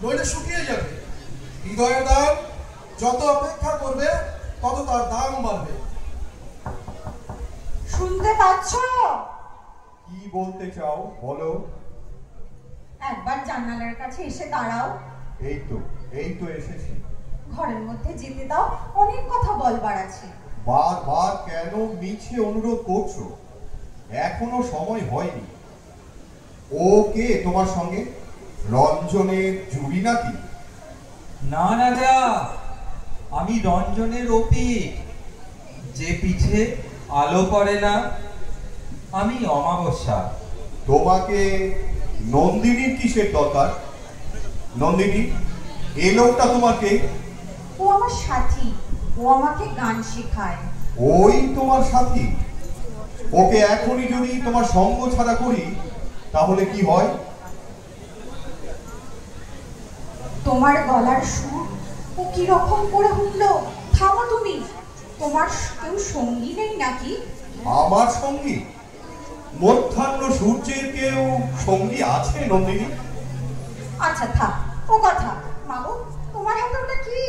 নইলে শুকিয়ে যাবে। হৃদয়ের দান যত অপেক্ষা করবে, তত তার দাম বাড়বে। শুনতে পাচ্ছ? কি বলতে চাও বলো। একবার জানালার কাছে এসে দাঁড়াও। এই তো এসেছি। ঘরের মধ্যে যেতে দাও, অনেক কথা বলবার আছে। বারবার কেন মিছে অনুরোধ করছো? এখনো সময় হয়নি। ও কে তোমার সঙ্গে? রঞ্জনের জুড়ি নাকি? না রাজা, আমি রঞ্জনের অপিক, যে পিছে আলো পড়ে না। আমি অমাবস্যা। তোমাকে নন্দিনীর কিসের দরকার? নন্দিনী, এই লোকটা তোমাকে? ও আমার সাথী, ও আমাকে গান শেখায়। ওই তোমার সাথী? ওকে এখনই যদি তোমার সঙ্গ ছাড়া করি তাহলে কি হয়? তোমার গলার সুর ও কি রকম করে উঠলো। থামো তুমি। তোমার কেউ সঙ্গী নেই নাকি? আমার সঙ্গী? মধ্যাহ্ন সূর্যের কেউ সঙ্গী আছে নন্দিনী? আচ্ছা থাক ও কথা। মাগো, তোমার হাতে ওটা কি?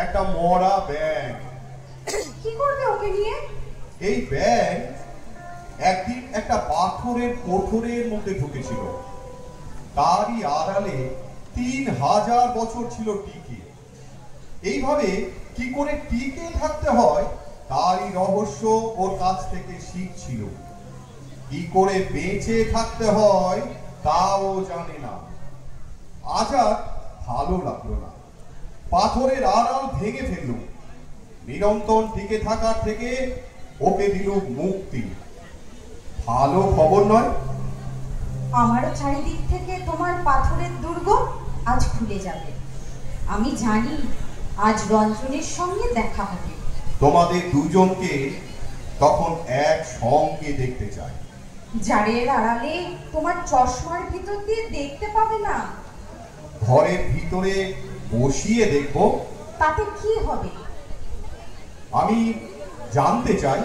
একটা মরা ব্যাঙ। কি করবে ওকে নিয়ে? এই ব্যাঙ একদিন একটা পাথরের কোঠরের মধ্যে ঢুকেছিল। তারই আড়ালে 3000 বছর ছিল টিকে। এইভাবে কি করে টিকে থাকতে হয় তারই রহস্য ওর কাছ থেকে শিখছিল। কি করে বেঁচে থাকতে হয় তাও জানে না। আজ আর ভালো লাগলো না, পাথরের আড়াল ভেঙে ফেলল। নিরন্তর টিকে থাকার থেকে ওকে দিল মুক্তি। ভালো খবর নয়? আমারও চারিদিক থেকে তোমার পাথরের দুর্গ আজ খুলে যাবে। আমি জানি আজ রঞ্জনের সঙ্গে দেখা হবে। তোমাদের দুজনকে তখন এক সঙ্গে দেখতে চাই। জারের আড়ালে তোমার চশমার ভিতর দিয়ে দেখতে পাবে না। ঘরের ভিতরে বসিয়ে দেখবো। তাতে কি হবে? আমি জানতে চাই।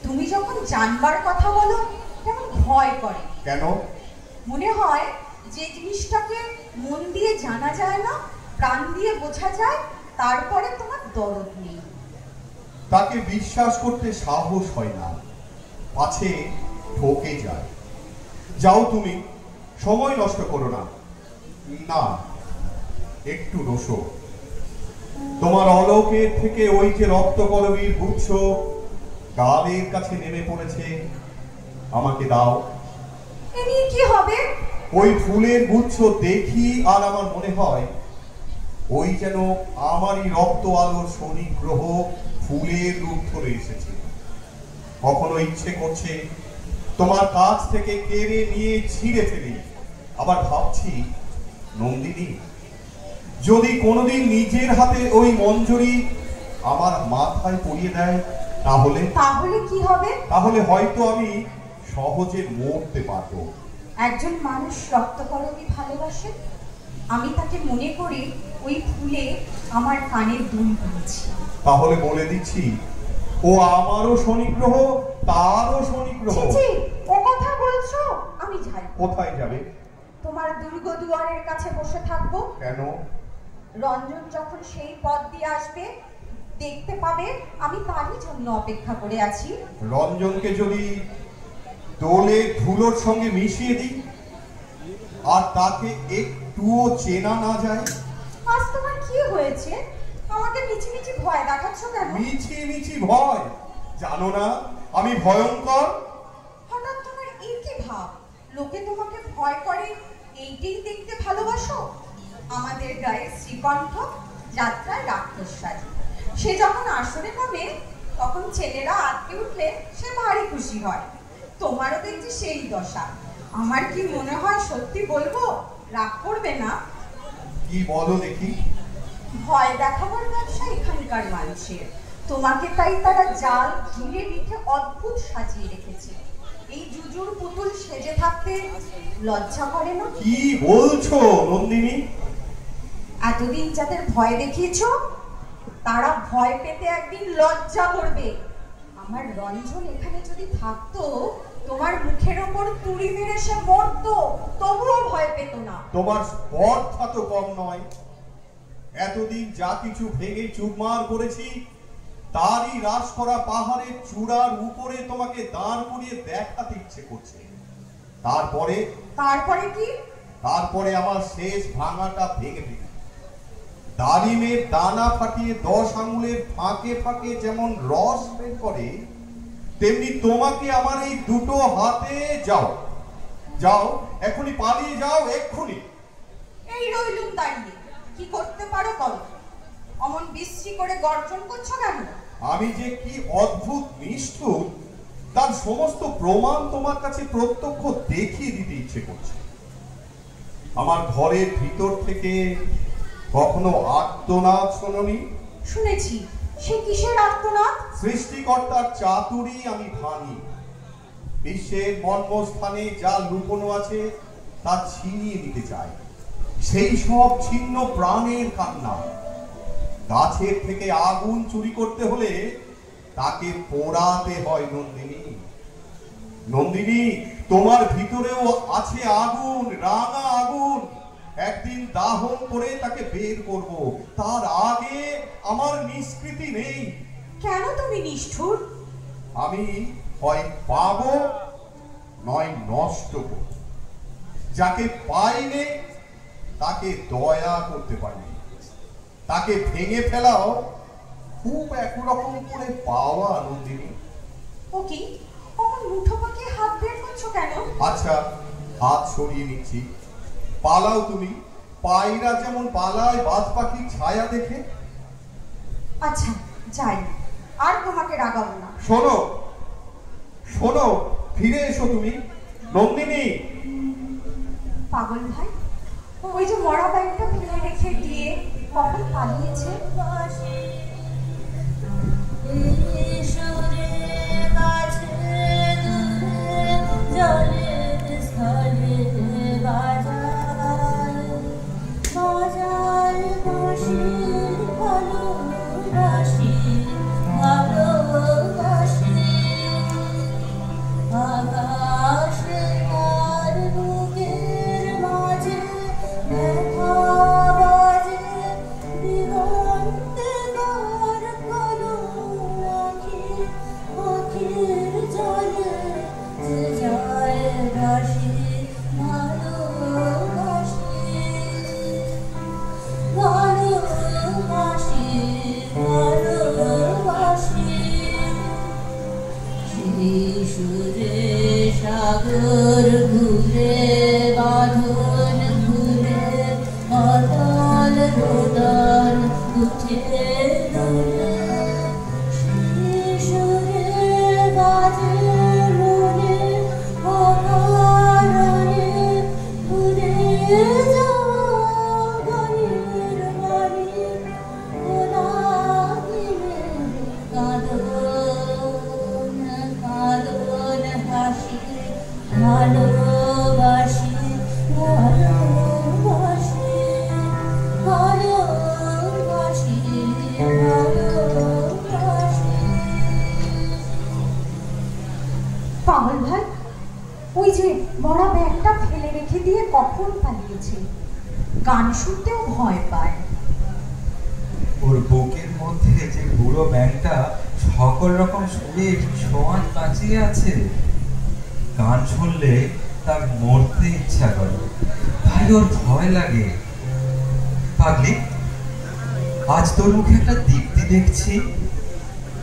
তুমি যখন জানবার কথা বলো কেমন ভয় করে। কেন? মনে হয় যে জিনিসটাকে মন দিয়ে জানা যায় না, প্রাণ দিয়ে বোঝা যায়, তারপরে তোমার দরদ নেই। তাকে বিশ্বাস করতে সাহস হয় না, পাছে ঠকে যায়। যাও তুমি, সময় নষ্ট করো না। না, একটু রসো। তোমার অলোকের থেকে ওই যে রক্তকরবীর গুচ্ছ গালের কাছে নেমে পড়েছে, আমাকে দাও। এ নিয়ে কি হবে? ওই ফুলের গুচ্ছ দেখি আর আমার মনে হয় ওই যেন আমারই রক্ত আলোর শনি গ্রহ ফুলের রূপ ধরে এসেছে। কখনো ইচ্ছে করছে তোমার কাছ থেকে কেড়ে নিয়ে ছিঁড়ে ফেলি। আবার ভাবছি, নন্দিনী, যদি কোনোদিন নিজের হাতে ওই মঞ্জরি আমার মাথায় পরিয়ে দেয় তাহলে? তাহলে কি হবে? তাহলে হয়তো আমি সহজে মরতে পারবো। একজন মানুষ রক্তকরবী ভালোবাসে, আমি তাকে মনে করি ওই ফুলে আমার কানের দুল পড়েছে। তাহলে বলে দিচ্ছি, ও আমারও শনি গ্রহ, তারও শনি গ্রহ। ও কথা বলছো? আমি যাই। কোথায় যাবে? তোমার দুর্গ দুয়ারের কাছে বসে থাকবো। কেন? রঞ্জন যখন সেই পথ দিয়ে আসবে দেখতে পাবে আমি তারই জন্য অপেক্ষা করে আছি। রঞ্জনকে যদি দোলে ধুলোর সঙ্গে মিশিয়ে দিই আর তাকে একটুও চেনা না যায়? আজ তোমার কি হয়েছে? আমাকে মিছি মিছি ভয় দেখাচ্ছ কেন? মিছি মিছি ভয়? জানো না আমি ভয়ঙ্কর? হঠাৎ তোমার এই কি ভাব? লোকে তোমাকে ভয় করে এইটাই দেখতে ভালোবাসো? আমাদের গায়ে শ্রীকণ্ঠ যাত্রায় রাক্ষস সাজে। সে যখন আসরে নামে তখন ছেলেরা আটকে উঠলে সে ভারী খুশি হয়। তোমারও দেখছি সেই দশা। আমার কি মনে হয় সত্যি বলবো, রাগ করবে না? কি বলো দেখি। ভয় দেখাবার ব্যবসা এখানকার মানুষের। তোমাকে তাই তারা জাল ঘিরে রেখে অদ্ভুত সাজিয়ে রেখেছে। এই জুজুর পুতুল সেজে থাকতে লজ্জা করে না? কি বলছো নন্দিনী? এতদিন যাদের ভয় দেখিয়েছো তারা ভয় পেতে একদিন লজ্জা করবে। আমার রঞ্জন এখানে যদি থাকতো তোমার মুখের ওপর তুড়ি মেরে সে মরতো, তবুও ভয় পেত না। তোমার স্পর্ধা তো কম নয়। এতদিন যা কিছু ভেঙে চুরমার করেছি তারই রাস করা পাহাড়ের চূড়ার উপরে তোমাকে দাঁড় করিয়ে দেখাতে ইচ্ছে করছে। তারপরে তারপরে কি? তারপরে আমার শেষ ভাঙাটা ভেঙে দিবে। ডালিমের দানা ফাটিয়ে 10 আঙুলের ফাঁকে ফাঁকে যেমন রস বের করে, তেমনি তোমাকে আমার এই দুটো হাতে যাও যাও, এখনই পালিয়ে যাও, এক্ষুনি। এই রইলুম দাঁড়িয়ে, কি করতে পারো করো। অমন বিশ্রী করে গর্জন করছো কেন? আমি যে কি অদ্ভুত নিষ্ঠুর তার সমস্ত প্রমাণ তোমার কাছে প্রত্যক্ষ দেখিয়ে দিতে ইচ্ছে করছে। আমার ঘরের ভিতর থেকে কখনো আর্তনাদ শোনোনি? শুনেছি। সে কিসের আর্তনাদ? সৃষ্টিকর্তার চাতুরি আমি ভাঙি। বিশ্বের মর্মস্থানে যা লুকোনো আছে তা ছিনিয়ে নিতে চাই। সেই সব ছিন্ন প্রাণের কান্না। গাছের থেকে আগুন চুরি করতে হলে তাকে পোড়াতে হয় নন্দিনী। নন্দিনী, তোমার ভিতরেও আছে আগুন, রাঙা আগুন। একদিন দাহন করে তাকে বের করব, তার আগে আমার নিষ্কৃতি নেই। কেন তুমি নিষ্ঠুর? আমি হয় পাবো নয় নষ্ট করব। যাকে পাইনে তাকে দয়া করতে পারিনি, তাকে ভেঙে ফেলাও খুব একরকম করে পাওয়া নন্দিনী। ও কি, অমন মুঠো পাখি হাত বের করছো কেন? আচ্ছা, হাত সরিয়ে নিচ্ছি। পালাও তুমি, পায়রা যেমন পালায় বাজ পাখির ছায়া দেখে। আচ্ছা যাই, আর তোমাকে রাগাবো না। শোনো শোনো, ফিরে এসো তুমি নন্দিনী। পাগল ভাই, ওই যে মরা ব্যাগটা ফেলে রেখে দিয়ে কখন পালিয়েছে? সাগর ঘুরে বাঁধন ঘুরে অতল রোদন উঠে রুলে শিশুরে বাজে রুলে অকারণে ঘুরে যাওয়া গানের বাড়ি ওরা দিলে কাঁদন কাঁদন হাসি ভালোবাসি ভালোবাসি ভালোবাসি ভালোবাসি। পাগল ভাই, ওই যে মরা ব্যাগটা ফেলে রেখে দিয়ে কখন পালিয়েছে? গান শুনতেও ভয় পায়। ওর বুকের মধ্যে যে বুড়ো ব্যাংকটা সকল রকম সুরের ছোঁয়াচ বাঁচিয়ে আছে, গান শুনলে তার মরতে ইচ্ছা করে, তাই ওর ভয় লাগে। পাগলি, আজ তোর মুখে একটা দীপ্তি দেখছি,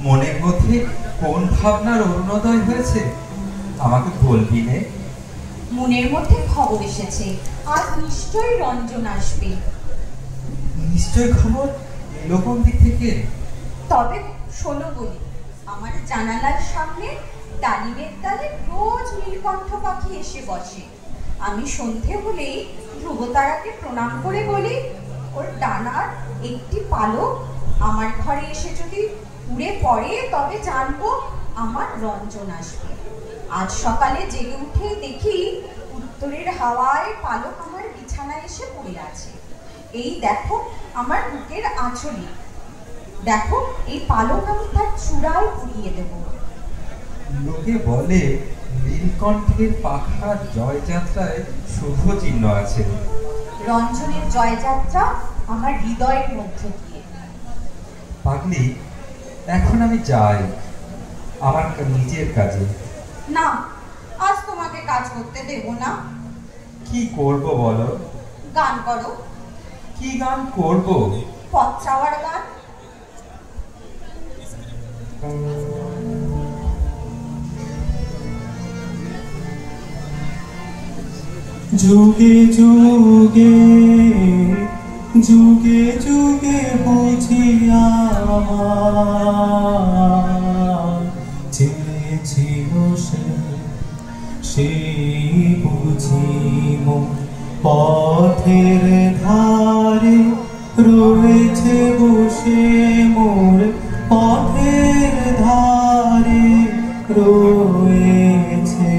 মনের মধ্যে কোন ভাবনার অরুণোদয় হয়েছে আমাকে বলবি নে? মনের মধ্যে খবর এসেছে, আর নিশ্চয়ই রঞ্জন আসবে। নিশ্চয় খবর এলো কোন দিক থেকে? তবে শোনো বলি, আমার জানালার সামনে ডালিমের ডালে রোজ নীলকণ্ঠ পাখি এসে বসে। আমি সন্ধে হলেই ধ্রুবতারাকে প্রণাম করে বলি, ওর ডানার একটি পালক আমার ঘরে এসে যদি উড়ে পড়ে তবে জানবো আমার রঞ্জন আসবে। আজ সকালে জেগে উঠেই দেখি উত্তরের হাওয়ায় পালক আমার বিছানায় এসে পড়ে আছে। এই দেখো আমার বুকের আঁচলে, দেখো এই পালক আমি তার চূড়ায় পুড়িয়ে দেব। লোকে বলে নীলকণ্ঠের পাখার জয়যাত্রায় শুভ চিহ্ন আছে। রঞ্জনের জয়যাত্রা আমার হৃদয়ের মধ্য দিয়ে। পাগলি, এখন আমি যাই আমার নিজের কাজে। না, আজ তোমাকে কাজ করতে দেব না। কি করব বলো? গান করো। কি গান করব? পথ চাওয়ার গান। যুগে যুগে যুগে যুগে বুঝি আমার চেয়েছিল সেই বুঝি মন পথের ধারে রয়েছে বসে মোর পথের ধারে রয়েছে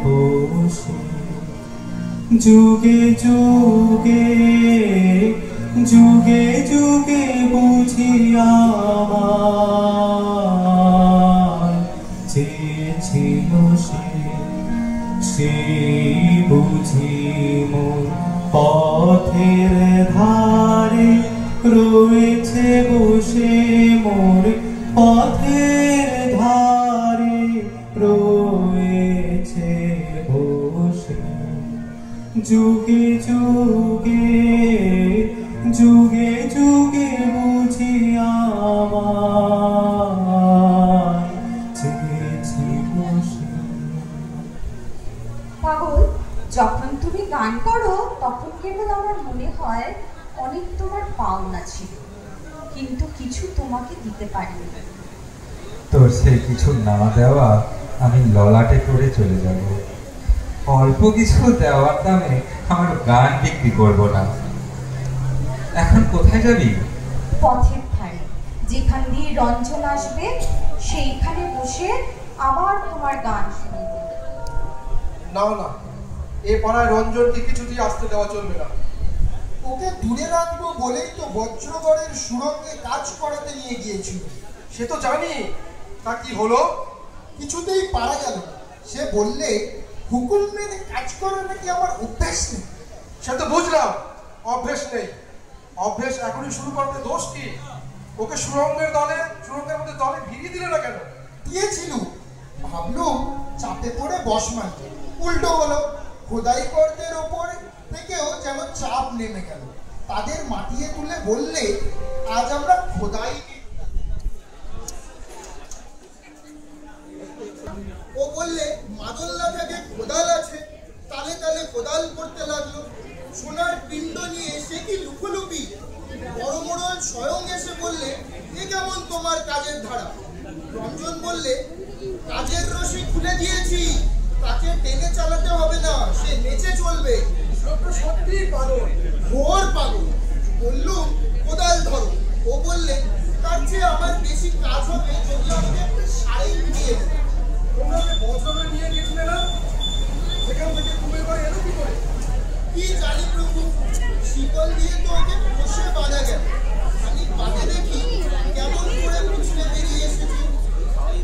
বসে। যুগে যুগে যুগে যুগে বুঝি আমার চেয়েছিল সে বুঝি মোর পথের ধারে রয়েছে বসে মোর পথের ধারে রয়েছে বসে। যুগে যুগে যুগে যুগে বুঝি আমার চেয়েছিল সে। পাগল, যখন তুমি গান করো তখন কেবল আমার মনে হয় অনেক তোমার পাওনা ছিল, কিন্তু কিছু তোমাকে দিতে পারিনি। তোর সেই কিছু না দেওয়া আমি ললাটে করে চলে যাব। অল্প কিছু দেওয়ার দামে আমার গান বিক্রি করব না। এখন কোথায় যাবি? পথের ধারে, যেখান দিয়ে রঞ্জন আসবে সেইখানে বসে আবার তোমার গান শুনব। না না, এ পাড়ায় রঞ্জনকে কিছুতেই আসতে দেওয়া চলবে না। ওকে দূরে রাখবো বলেই তো বজ্রগড়ের সুরঙ্গে কাজ করাতে নিয়ে গিয়েছিল। সে তো জানি, তা কি হলো? কিছুতেই পারা গেল। সে বললে হুকুম মেনে কাজ করা নাকি আমার অভ্যাস নেই। সে তো বুঝলাম অভ্যেস নেই। অভ্যেস এখনই শুরু করতে দোষ কি? ওকে সুরঙ্গের মধ্যে দলে ভিড়িয়ে দিলে না কেন? দিয়েছিল, ভাবলুম চাপে পড়ে বস মানতে, উল্টো হলো। খোদাই কর্দের ওপর থেকেও যেন চাপ নেমে গেল। তাদের মাটিয়ে তুলে বললে আজ আমরা খোদাই। ও বললে মাদল্লা থেকে কোদাল আছে, তালে তালে কোদাল করতে লাগলো। সোনার পিণ্ড নিয়ে এসে কি লুকোলুকি। বড় মোড়ল স্বয়ং এসে বললে এ কেমন তোমার কাজের ধারা। রঞ্জন বললে কাজের রশি খুলে দিয়েছি, তাকে টেনে চালাতে হবে না, সে নেচে চলবে। সত্যি পাগল, ঘোর পাগল। বললুম কোদাল ধরো। ও বললে তার চেয়ে আমার বেশি কাজ হবে যদি আমাকে একটা শাড়ি দিয়ে দেবে। তোমরা বজ্রকে নিয়ে গেছিলে না, সেখান থেকে কুমের বাড়ি এলো কি করে? কি জানি প্রভু, শিকল দিয়ে তো ওকে বসে বাঁধা গেল। আমি বাঁধে দেখি কেমন করে পিছনে বেরিয়ে এসেছে।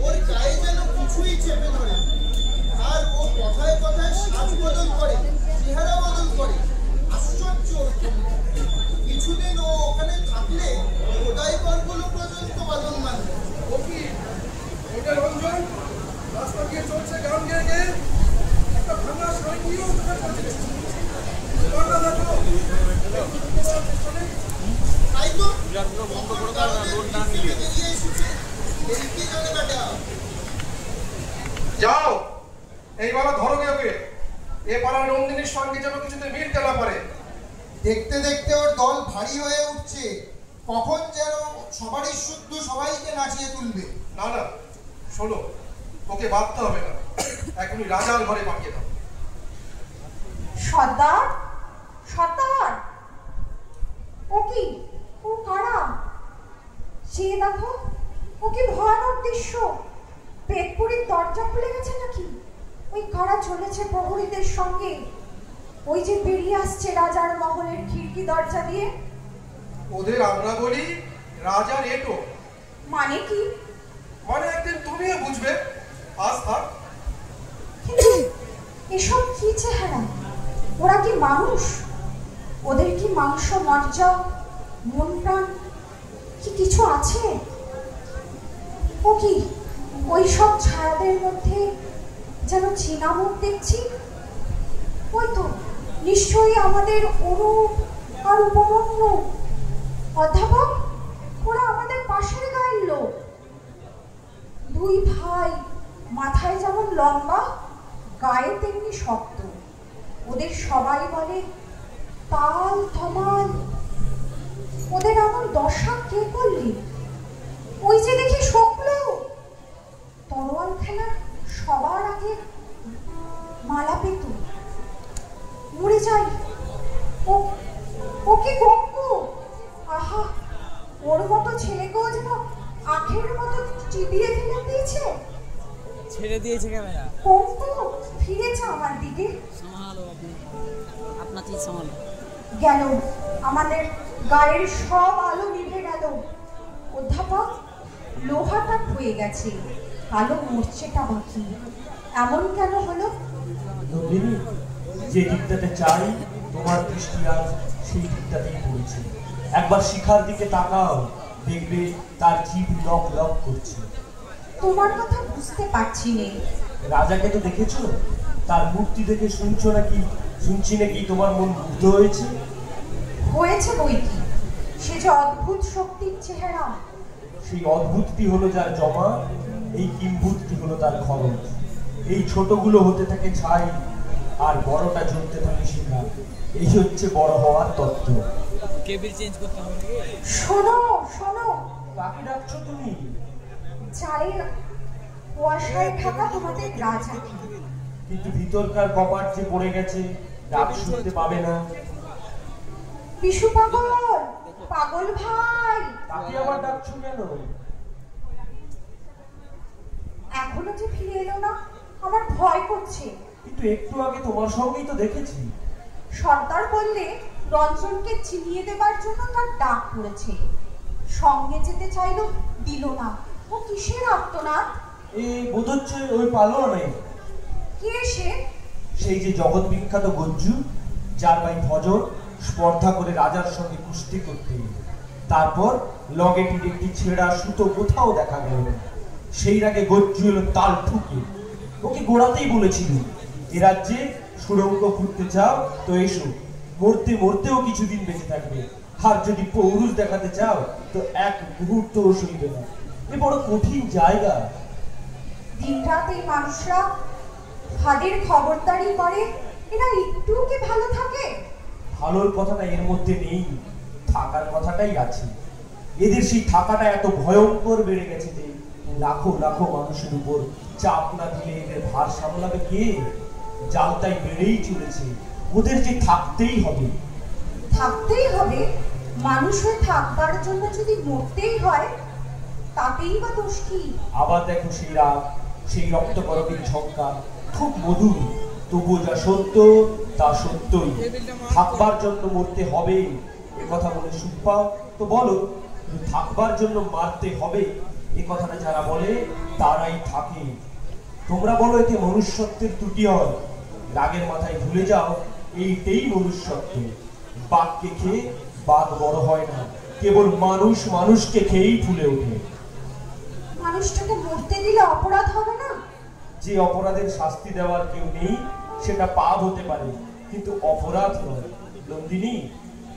ওর গায়ে যেন কিছুই চেপে ধরে। আর ও কথায় কথায় সাজ বদল করে, চেহারা বদল করে। আশ্চর্য ওর ক্ষমতা। কিছুদিন ও ওখানে থাকলে খোদাই করগুলো পর্যন্ত বাদল মানবে। ও কি ওটা রঞ্জন রাস্তা দিয়ে চলছে গান গেয়ে গেয়ে, একটা ভাঙা শাড়ি নিয়েও ওখানে চলছে। তাই তো কখন কারণে বেরিয়ে এসেছে এই কি জানে বেটা। যাও এইবার ধরো ওকে। এ পাড়ার নন্দিনীর সঙ্গে যেন কিছুতে মিলতে না পারে। দেখতে দেখতে ওর দল ভারী হয়ে উঠছে, কখন যেন সবারই শুদ্ধ সবাইকে নাচিয়ে তুলবে। না না, শোনো, ওকে বাঁধতে হবে না, এখনই রাজার ঘরে পাঠিয়ে দাও। সর্দার, সর্দার, ও কি? ও কারা? সে দেখো, ও কি ভয়ানক দৃশ্য। পেটপুরির দরজা খুলে গেছে নাকি? ওই কারা চলেছে প্রহরীদের সঙ্গে। ওই যে বেরিয়ে আসছে রাজার মহলের খিড়কি দরজা দিয়ে। ওদের আমরা বলি রাজার এটো। মানে কি? মানে একদিন তুমিও বুঝবে, আজ থাক। কিন্তু এসব কি চেহারা? ওরা কি মানুষ? ওদের কি মাংস মজ্জা, মন প্রাণ কি কিছু আছে? ও কি ওই সব ছায়াদের মধ্যে যেন চেনা মুখ দেখছি? ওই তো নিশ্চয়ই আমাদের অনুপ আর উপমন্যু অধ্যাপক, ওরা আমাদের পাশের গায়ের লোক। দুই ভাই, মাথায় যেমন লম্বা, গায়ে তেমনি শক্ত। ওদের সবাই বলে তাল ধমাল। ওদের এমন দশা কে করলি? ওই যে দেখি শুক্লো, তরোয়াল খেলার সবার আগে মালা পেত। মরে যাই, ও কি গঙ্গু! আহা, ওর মতো ছেলেকেও যেন আখের মতো চিবিয়ে ফেলে দিয়েছে। ছেড়ে দিয়েছে ক্যামেরা। গঙ্গু ফিরেছে আমার দিকে। সামালো আপনি, আপনার চিজ সামালো। গেল, আমাদের গায়ের সব আলো নিভে গেল। অধ্যাপক, লোহাটা হয়ে গেছে, কালো মরছেটা বাকি। এমন কেন হলো? নন্দিনী, যে দিকটাতে চাই তোমার দৃষ্টি আজ সেই দিকটাতেই পড়েছে। একবার শিখার দিকে তাকাও, দেখবে তার জিভ লক লক করছে। তোমার কথা বুঝতে পারছি নে। রাজাকে তো দেখেছো, তার মূর্তি দেখে শুনছি নাকি তোমার মন মুগ্ধ হয়েছে? হয়েছে বই কি, সে যে অদ্ভুত শক্তির চেহারা। সেই অদ্ভুতটি হলো যার জমা, এই কিম্ভূতটি হলো তার খরচ। এই ছোটগুলো হতে থাকে ছাই, আর বড়টা জ্বলতে থাকে শিখা। এই হচ্ছে বড় হওয়ার তত্ত্ব। কেবিল চেঞ্জ করতে হবে। শোনো শোনো, কাকে ডাকছো তুমি? চায়ের কুয়াশায় ঢাকা তোমাদের রাজাকে। কিন্তু ভিতরকার কপাট যে পড়ে গেছে, ডাক শুনতে পাবে না। বিশু পাগল, পাগল ভাই। তাকে আবার ডাকছো কেন? এখনো যে ফিরে এলো না, আমার ভয় করছে। কিন্তু একটু আগে তোমার সঙ্গেই তো দেখেছি। সর্দার বললে রঞ্জনকে চিনিয়ে দেবার জন্য তার ডাক পড়েছে। সঙ্গে যেতে চাইলো, দিল না। ও কিসের আত্মনাদ? বোধ হচ্ছে ওই পালোয়া নেই। কে সে? সেই যে জগৎ বিখ্যাত গজ্জু, যার ভাই ভজন স্পর্ধা করে রাজার সঙ্গে কুস্তি করতে। তারপর লগেটির একটি ছেঁড়া সুতো কোথাও দেখা গেল না। সেই রাগে গজ্জু এলো তাল ঠুকে। ওকে গোড়াতেই বলেছিল, এ রাজ্যে সুড়ঙ্গ খুঁড়তে চাও তো এসো, মরতে মরতেও কিছুদিন বেঁচে থাকবে। আর যদি পৌরুষ দেখাতে চাও তো এক মুহূর্তও সইবে না। এ বড় কঠিন জায়গা। দিনরাত এই মানুষরা ফাঁদের খবরদারি করে, এরা একটু কি ভালো থাকে? ভালোর কথাটা এর মধ্যে নেই, থাকার কথাটাই আছে। এদের সেই থাকাটা এত ভয়ঙ্কর বেড়ে গেছে যে লাখো লাখো মানুষের উপর চাপ না দিলে এদের ভার সামলাবে কে? জালটাই বেড়েই চলেছে। ওদের যে থাকতেই হবে। থাকতেই হবে? মানুষ হয়ে থাকবার জন্য যদি মরতেই হয়, তাতেই বা দোষ কি? আবার দেখো সেই রাগ, সেই রক্তকরবীর ঝঙ্কা, খুব মধুর। তবুও যা সত্য তা সত্যই। থাকবার জন্য মরতে হবে এ কথা বলে সুখ পাও তো বলো, থাকবার জন্য মারতে হবে এ কথাটা যারা বলে তারাই থাকে। তোমরা বলো এতে মনুষ্যত্বের ত্রুটি হয়। রাগের মাথায় ভুলে যাও এইটাই মনুষ্যত্ব। বাঘকে খেয়ে বাঘ বড় হয় না, কেবল মানুষ মানুষকে খেয়েই ফুলে ওঠে। মানুষটাকে মরতে দিলে অপরাধ হবে না? যে অপরাধের শাস্তি দেওয়ার কেউ নেই সেটা পাপ হতে পারে, কিন্তু অপরাধ নয়। নন্দিনী,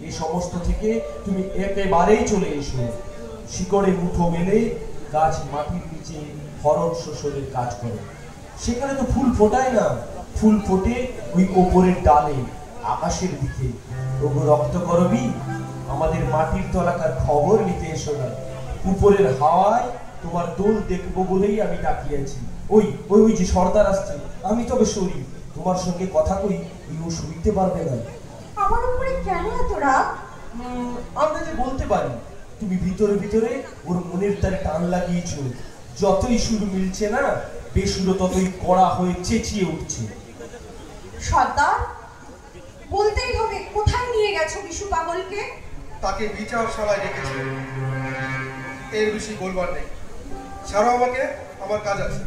এই সমস্ত থেকে তুমি একেবারেই চলে এসো। শিকড়ে মুঠো মেলে গাছ মাটির নিচে ভরণ শোষণের কাজ করে। সেখানে তো ফুল ফোটায় না, ফুল ফোটে ওই ওপরের ডালে, আকাশের দিকে। ওগো রক্ত করবি, আমাদের মাটির তলাকার খবর নিতে এসো না। উপরের হাওয়ায় তোমার দোল দেখবো বলেই আমি তাকিয়েছি। ওই ওই ওই যে সর্দার আসছে, আমি তবে সরি। তোমার সঙ্গে কথা কই, ও শুনতে পারবে না। আমার উপরে কেন এত রাগ? আমরা যে বলতে পারি, তুমি ভিতরে ভিতরে ওর মনের তারে টান লাগিয়েছো। যতই সুর মিলছে না, বেসুরো ততই কড়া হয়ে চেঁচিয়ে উঠছে। সর্দার, বলতেই হবে, কোথায় নিয়ে গেছো বিশু পাগলকে? তাকে বিচারশালায় রেখেছে। এর বেশি বলবার নেই। ছাড়ো আমাকে, আমার কাজ আছে।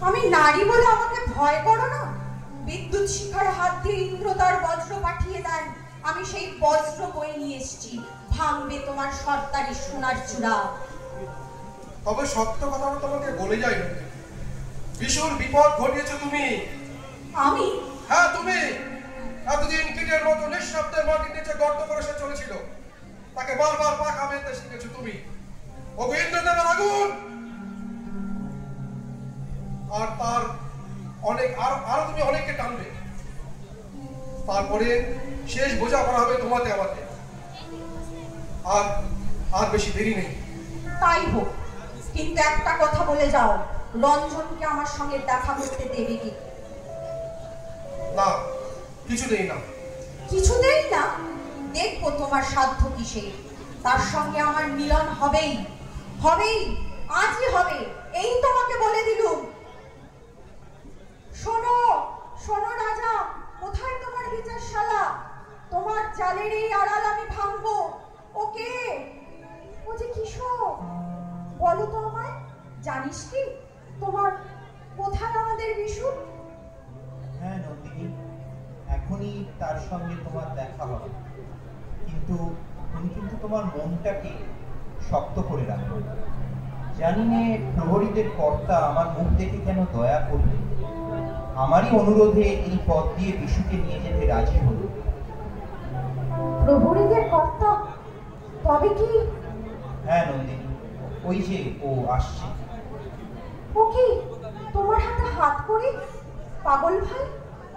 আমি নারী বলে আমাকে ভয় করো না? বিদ্যুৎ শিখার হাত দিয়ে ইন্দ্র তার বজ্র পাঠিয়ে দেন, আমি সেই বজ্র বয়ে নিয়ে এসেছি। ভাঙবে তোমার সর্দারি সোনার চূড়া। তবে সত্য কথাটা তোমাকে বলে যাই, ভীষণ বিপদ ঘটিয়েছো তুমি। আমি? হ্যাঁ তুমি। এতদিন কীটের মতো নিঃশব্দের মাটির নিচে গর্ত করে সে চলেছিল, তাকে বারবার পাখা বেঁধে শিখেছো তুমি। ও ইন্দ্রদেবের আগুন, আর তার অনেক আরো তুমি অনেককে টানবে। তারপরে শেষ বোঝা করা হবে তোমাকে আমাকে। আর আর বেশি দেরি নেই। তাই হোক, কিন্তু একটা কথা বলে যাও, রঞ্জনকে আমার সঙ্গে দেখা করতে দেবে কি? না, কিছুতেই না। কিছুতেই না? দেখবো তোমার সাধ্য কিসে। তার সঙ্গে আমার মিলন হবেই, হবেই, আজই হবে, এই তোমাকে বলে দিলুম। শোনো শোনো রাজা, কোথায় তোমার বিচারশালা? তোমার জালের এই আড়াল আমি ভাঙবো। ওকে, ও যে কিশোর, বলো তো আমায়, জানিস কি তোমার কোথায় আমাদের বিশু? হ্যাঁ নন্দিনী, এখনই তার সঙ্গে তোমার দেখা হবে, কিন্তু তুমি কিন্তু তোমার মনটাকে শক্ত করে রাখো। জানি নে প্রহরীদের কর্তা আমার মুখ দেখে কেন দয়া করবে। আমারই অনুরোধে এই পথ দিয়ে বিশুকে নিয়ে যেতে রাজি হলো। প্রহরীদের কর্তা? তবে কি? হ্যাঁ নন্দিনী, ওই যে ও আসছে। ও কি তোমার হাতে হাত করে? পাগল ভাই,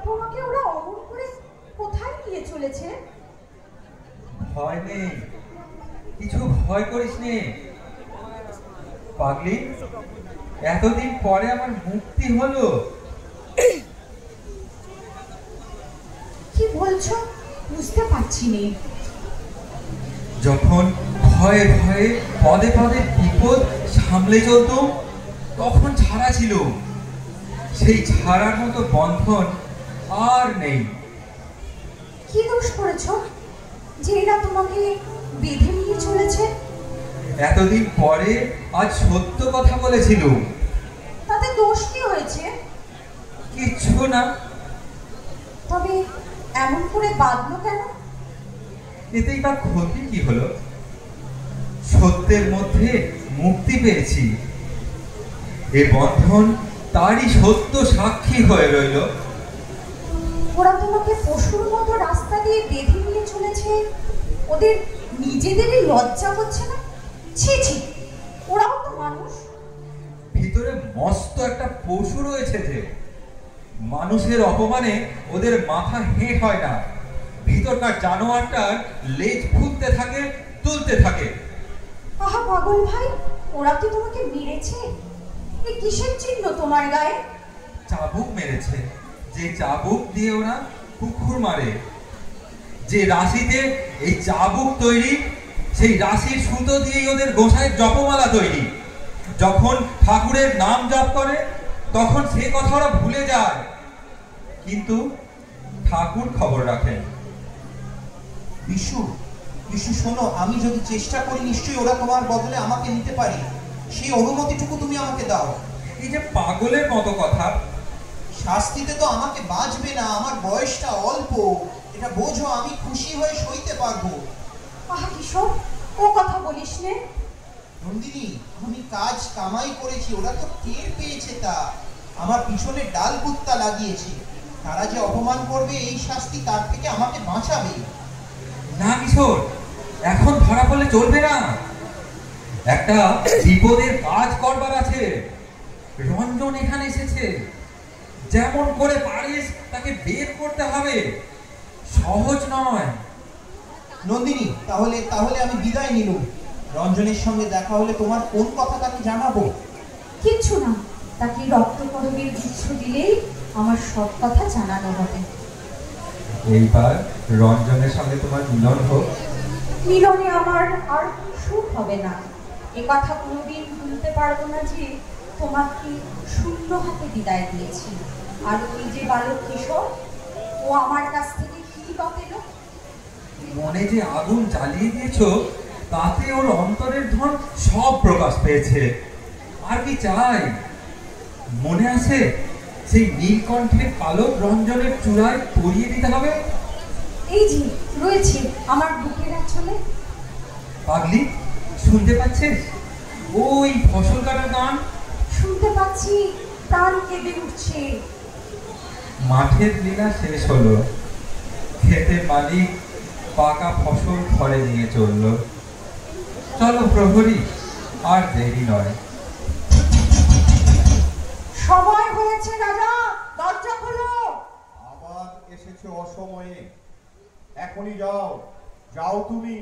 তোমাকে ওরা অমর করে কোথায় নিয়ে চলেছে? ভয় নেই, কিছু ভয় করিস নে পাগলি। এতদিন পরে আমার মুক্তি হলো। কি বলছো বুঝতে পারছি নে। যখন ভয়ে ভয়ে পদে পদে বিপদ সামলে চলতো, তখন ছাড়া ছিল। সেই ছাড়ার মতো বন্ধন আর নেই। কি দোষ করেছো যে এরা তোমাকে বেঁধে নিয়ে চলেছে? এতদিন পরে আজ সত্য কথা বলেছিল। তাতে দোষ কি হয়েছে? কিচ্ছু না। তবে এমন করে বাঁধলো কেন? এতেই বা ক্ষতি কি হলো? সত্যের মধ্যে মুক্তি পেয়েছি। এ বন্ধন তারই সত্য সাক্ষী হয়ে রইল। ওরা তোমাকে পশুর মতো রাস্তা দিয়ে বেঁধে নিয়ে চলেছে, ওদের নিজেদেরই লজ্জা হচ্ছে না? ছি ছি, ওরাও তো মানুষ। ভিতরে মস্ত একটা পশু রয়েছে যে, মানুষের অপমানে ওদের মাথা হেঁট হয় না। ভিতরকার জানোয়ারটার লেজ ফুলতে থাকে, তুলতে থাকে। আহা পাগল ভাই, ওরা কি তোমাকে মেরেছে? এ কিসের চিহ্ন তোমার গায়ে? চাবুক মেরেছে। যে চাবুক দিয়ে ওরা কুকুর মারে, যে রাশিতে এই চাবুক তৈরি, সেই রাশির সুতো দিয়েই ওদের গোসাইয়ের জপমালা তৈরি। যখন ঠাকুরের নাম জপ করে, তখন সে কথা ওরা ভুলে যায়, কিন্তু ঠাকুর খবর রাখেন। বিশু, বিশু শোনো, আমি যদি চেষ্টা করি নিশ্চয়ই ওরা তোমার বদলে আমাকে নিতে পারে। সেই অনুমতিটুকু তুমি আমাকে দাও। এই যে পাগলের মতো কথা। শাস্তিতে তো আমাকে বাঁচবে না, আমার বয়সটা অল্প, এটা বোঝো। আমি খুশি হয়ে সইতে পারবো। আহা কিশোর, ও কথা বলিস নে। নন্দিনী, আমি কাজ কামাই করেছি, ওরা তো টের পেয়েছে। তা আমার পিছনে ডাল কুত্তা লাগিয়েছে। তারা যে অপমান করবে, এই শাস্তি তার থেকে আমাকে বাঁচাবে। না কিশোর, এখন ধরা পড়লে চলবে না। একটা বিপদের কাজ করবার আছে। রঞ্জন এখানে এসেছে, যেমন করে পারিস তাকে বের করতে হবে। সহজ নয়। নন্দিনী, তাহলে তাহলে আমি বিদায় নিলুম। রঞ্জনের সঙ্গে দেখা হলে তোমার কোন কথা তাকে জানাবো? কিচ্ছু না, তাকে রক্তকরবের গুচ্ছ দিলেই আমার সব কথা জানানো হবে। এইবার রঞ্জনের সঙ্গে তোমার মিলন হোক। মিলনে আমার আর সুখ হবে না। এ কথা কোনোদিন ভুলতে পারবো না যে তোমাকে শূন্য হাতে বিদায় দিয়েছি। আর ওই যে বালক কিশোর, ও আমার কাছ থেকে কি বা পেল? মনে যে আগুন জ্বালিয়ে দিয়েছ, তাতে ওর অন্তরের ধন সব প্রকাশ পেয়েছে। আর কি চাই? মনে আছে সেই নীলকণ্ঠের পালক রঞ্জনের চূড়ায় পরিয়ে দিতে হবে? এই যে রয়েছে আমার বুকের আঁচলে। পাগলি, শুনতে পাচ্ছিস? ওই ফসল কাটার গান শুনতে পাচ্ছি, প্রাণ কেঁদে উঠছে। মাঠের লীলা শেষ হলো, খেতে মালিক পাকা ফসল ঘরে নিয়ে চলল। চলো প্রহরী, আর দেরি নয়। সময় হয়েছে রাজা, দরজা খোলো। আবার এসেছে অসময়ে। এখনই যাও, যাও তুমি।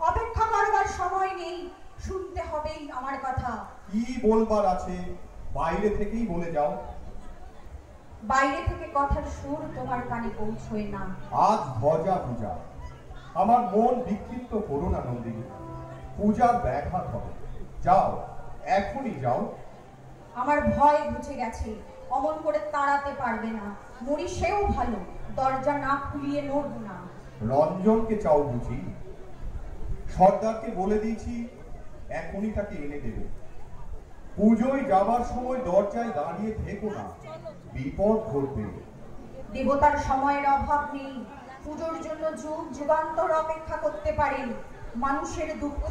অপেক্ষা করবার সময় নেই, শুনতে হবেই আমার কথা। কি বলবার আছে বাইরে থেকেই বলে যাও। বাইরে থেকে কথার সুর তোমার কানে পৌঁছয় না। আজ ধ্বজা পূজা, আমার মন বিক্ষিপ্ত করো না নন্দিনী। পূজার ব্যাঘাত হবে। যাও, এখনই যাও। আমার ভয় ঘুচে গেছে, অমন করে তাড়াতে পারবে না। মরি সেও ভালো, দরজা না খুলিয়ে নড়ব না। রঞ্জনকে চাও বুঝি? সর্দারকে বলে দিয়েছি, এখনই তাকে এনে দেবে। পুজোয় যাবার সময় দরজায় দাঁড়িয়ে থেকো না, বিপদ ঘটবে। দেবতার সময়ের অভাব নেই, পুজোর জন্য যুগ যুগান্তর অপেক্ষা করতে পারেন। মানুষের দুঃখ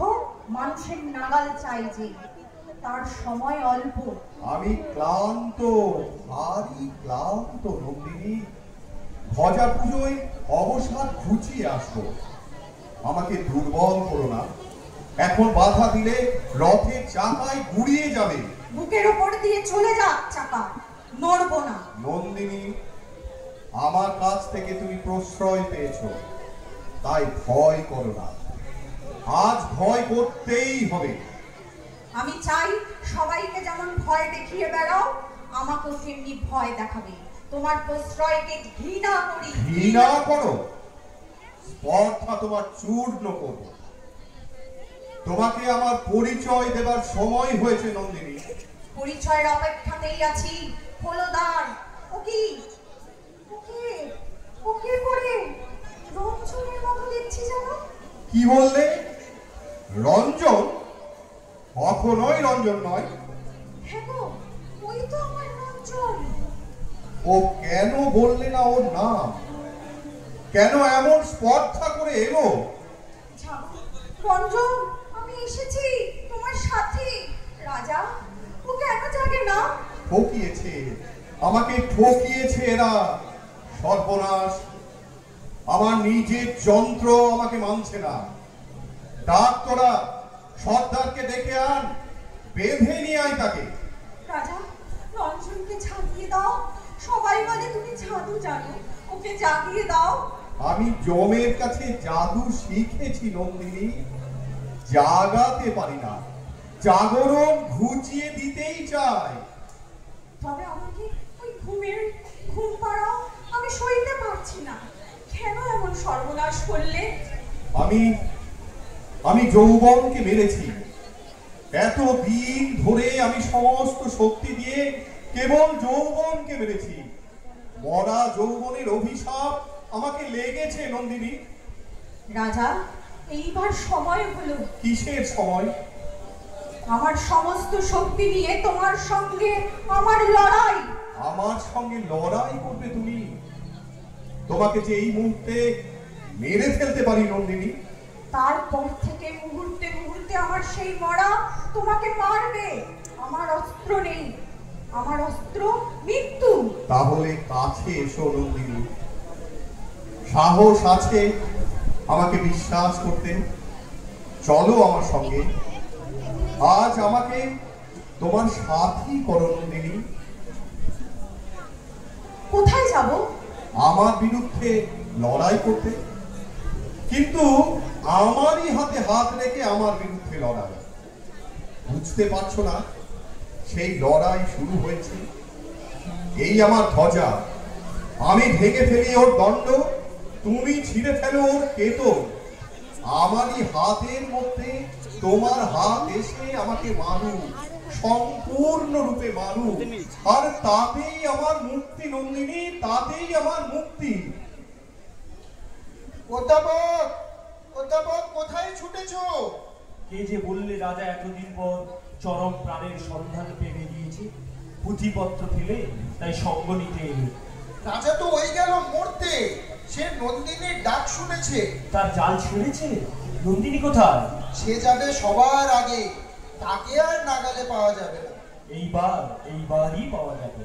মানুষের নাগাল চাই যে, তার সময় অল্প। আমি ক্লান্ত, ভারী ক্লান্ত নন্দিনী। ধ্বজা পুজোয় অবসাদ ঘুচিয়ে আসবো। আমাকে দুর্বল করো না। এখন বাধা দিলে রথের চাকায় গুড়িয়ে যাবে। বুকের ওপর দিয়ে চলে যাক চাকা, নড়ব না। নন্দিনী, আমার কাছ থেকে তুমি প্রশ্রয় পেয়েছো, তাই ভয় করো না। আজ ভয় করতেই হবে। আমি চাই সবাইকে যেমন ভয় দেখিয়ে বেড়াও, আমাকেও তেমনি ভয় দেখাবে। তোমার প্রশ্রয়কে ঘৃণা করি। ঘৃণা করো? স্পর্ধা তোমার চূর্ণ করব। তোমাকে আমার পরিচয় দেবার সময় হয়েছে নন্দিনী। পরিচয়ের অপেক্ষাতেই আছি। খোলো দ্বার। ওকে ওকে ওকে করে রঞ্জনের মতো দেখছি যেন। কি বললে? রঞ্জন? কখনোই রঞ্জন নয়। হ্যাঁ গো, ওই তো আমার রঞ্জন। ও কেন বললে না ওর নাম? কেন এমন স্পর্ধা করে এলো? রঞ্জন, আমি এসেছি তোমার সাথে। রাজা, ও কেন জাগে না? ঠকিয়েছে, আমাকে ঠকিয়েছে এরা। সর্বনাশ, আমার নিজের যন্ত্র আমাকে মানছে না। ডাক তোরা, সর্দারকে ডেকে আন, বেঁধে নিয়ে আয় তাকে। রাজা, রঞ্জনকে জাগিয়ে দাও। সবাই বলে তুমি জাদু জানো, ওকে জাগিয়ে দাও। আমি জমের কাছে জাদু শিখেছি নন্দিনী, জাগাতে পারি না। জাগরণ ঘুচিয়ে দিতেই চাই। তবে আমাকে ওই ঘুম পাড়াও, আমি সইতে পারছি না। কেন এমন সর্বনাশ করলে? আমি যৌবনকে মেরেছি। এতদিন ধরে আমি সমস্ত শক্তি দিয়ে কেবল যৌবনকে মেরেছি। মরা যৌবনের অভিশাপ আমাকে লেগেছে নন্দিনী। রাজা, এইবার সময় হলো। কিসের সময়? আমার সমস্ত শক্তি নিয়ে তোমার সঙ্গে আমার লড়াই। আমার সঙ্গে লড়াই করবে তুমি? তোমাকে যে এই মুহূর্তে মেরে ফেলতে পারি নন্দিনী। তারপর থেকে মুহূর্তে মুহূর্তে আমার সেই মরা তোমাকে মারবে। আমার অস্ত্র নেই, আমার অস্ত্র মৃত্যু। তাহলে কাছে এসো নন্দিনী। সাহস আছে আমাকে বিশ্বাস করতে? চলো আমার সঙ্গে। আজ আমাকে তোমার সাথী করো নন্দিনী। কোথায় যাব? আমার বিরুদ্ধে লড়াই করতে, কিন্তু আমারই হাতে হাত রেখে আমার বিরুদ্ধে লড়াই। বুঝতে পারছো না? সেই লড়াই শুরু হয়েছে। এই আমার ধ্বজা, আমি ভেঙে ফেলি ওর দণ্ড, তুমি ছিঁড়ে ফেলো ওর কেতন। আমারই হাতের মধ্যে তোমার হাত এসে আমাকে মারুক, সম্পূর্ণরূপে মারুক, আর তাতেই আমার মুক্তি নন্দিনী, তাতেই আমার মুক্তি। অধ্যাপক, অধ্যাপক, কোথায় ছুটেছো? কে যে বললে রাজা এতদিন পর চরম প্রাণের সন্ধান পেয়ে বেরিয়েছে? পুঁথিপত্র ফেলে তাই সঙ্গ নিতে এলো। রাজা তো ওই গেল মরতে, সে নন্দিনীর ডাক শুনেছে। তার জাল ছেড়েছে? নন্দিনী কোথায়? সে যাবে সবার আগে। তাকে আর নাগালে পাওয়া যাবে না। এইবারই পাওয়া যাবে,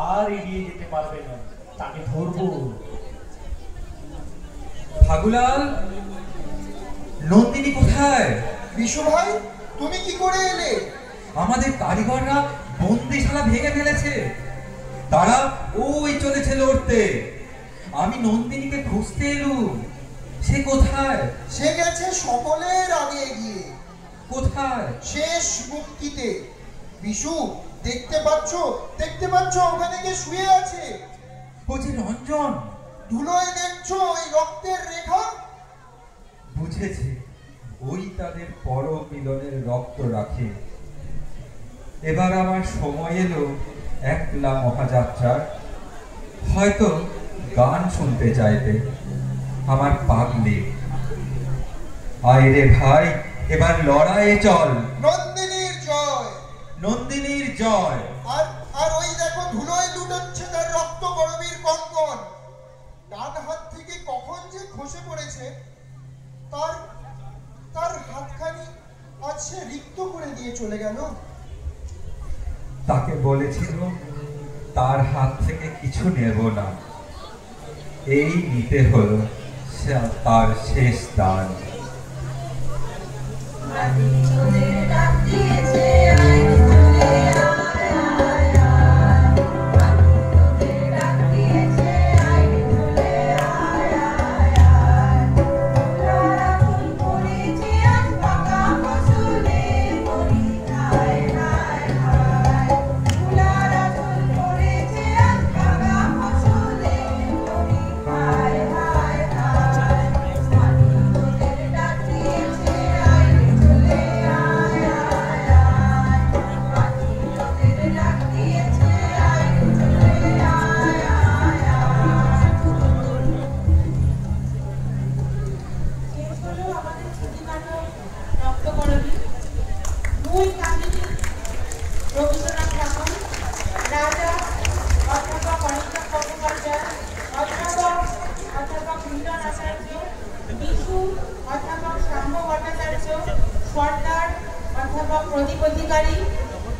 আর এড়িয়ে যেতে পারবে না, তাকে ধরবো। ফাগুলাল, নন্দিনী কোথায়? বিশু ভাই, তুমি কি করে এলে? আমাদের কারিগররা বন্দিশালা ভেঙে ফেলেছে, তারা ওই চলেছে লড়তে। আমি নন্দিনীকে খুঁজতে এলুম। সে কোথায়? সে গেছে সকলের আগে এগিয়ে। কোথায়? শেষ মুক্তিতে। বিশু, দেখতে পাচ্ছ ওখানে কে শুয়ে আছে? ও যে রঞ্জন। ধুলোয় দেখছো ওই রক্তের রেখা? বুঝেছি, ওই তাদের পরম মিলনের রক্ত রাখে। এবার আমার সময় এলো একলা মহাযাত্রার। হয়তো গান শুনতে চাইবে আমার পাগলি। আয় রে ভাই, এবার লড়াইয়ে চল। নন্দিনীর জয়, নন্দিনীর জয়। আর ওই দেখো ধুলোয় লুটাচ্ছে তার রক্ত গরবীর কঙ্কন। ডান হাত থেকে কখন যে খসে পড়েছে, তার হাতখানি আজ সে রিক্ত করে দিয়ে চলে গেল। তাকে বলেছিল তার হাত থেকে কিছু নেব না, এই নিতে হলো তার শেষ দান।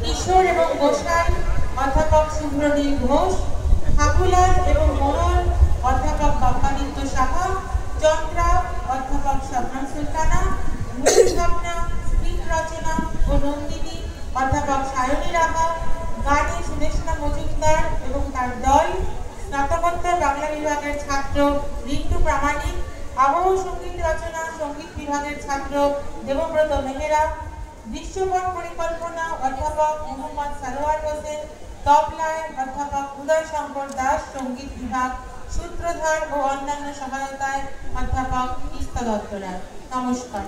কিশোর এবং গোসাই অধ্যাপক শুভ্রনীল ঘোষ, ফাগুলাল এবং মোড়ল অধ্যাপক বাপ্পাদিত্য সাহা, চন্দ্রা অধ্যাপক সাবনাম সুলতানা, মূল ভাবনা, স্ক্রিপ্ট রচনা ও নন্দিনী অধ্যাপক সায়নী রাহা, গানে সুদেশনা মজুমদার এবং তার দল, স্নাতকোত্তর বাংলা বিভাগের ছাত্র রিন্টু প্রামাণিক, আবহ সঙ্গীত রচনা সঙ্গীত বিভাগের ছাত্র দেবব্রত মেহেরা, দৃশ্যপট পরিকল্পনা অধ্যাপক মোহাম্মদ সারোয়ার হোসেন, তবলায় অধ্যাপক উদয় শঙ্কর দাস, সঙ্গীত বিভাগ, সূত্রধার ও অন্যান্য সহায়তায় অধ্যাপক তিস্তা দত্ত রায়। নমস্কার।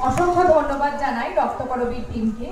অসংখ্য ধন্যবাদ জানাই রক্তকরবীর টিমকে।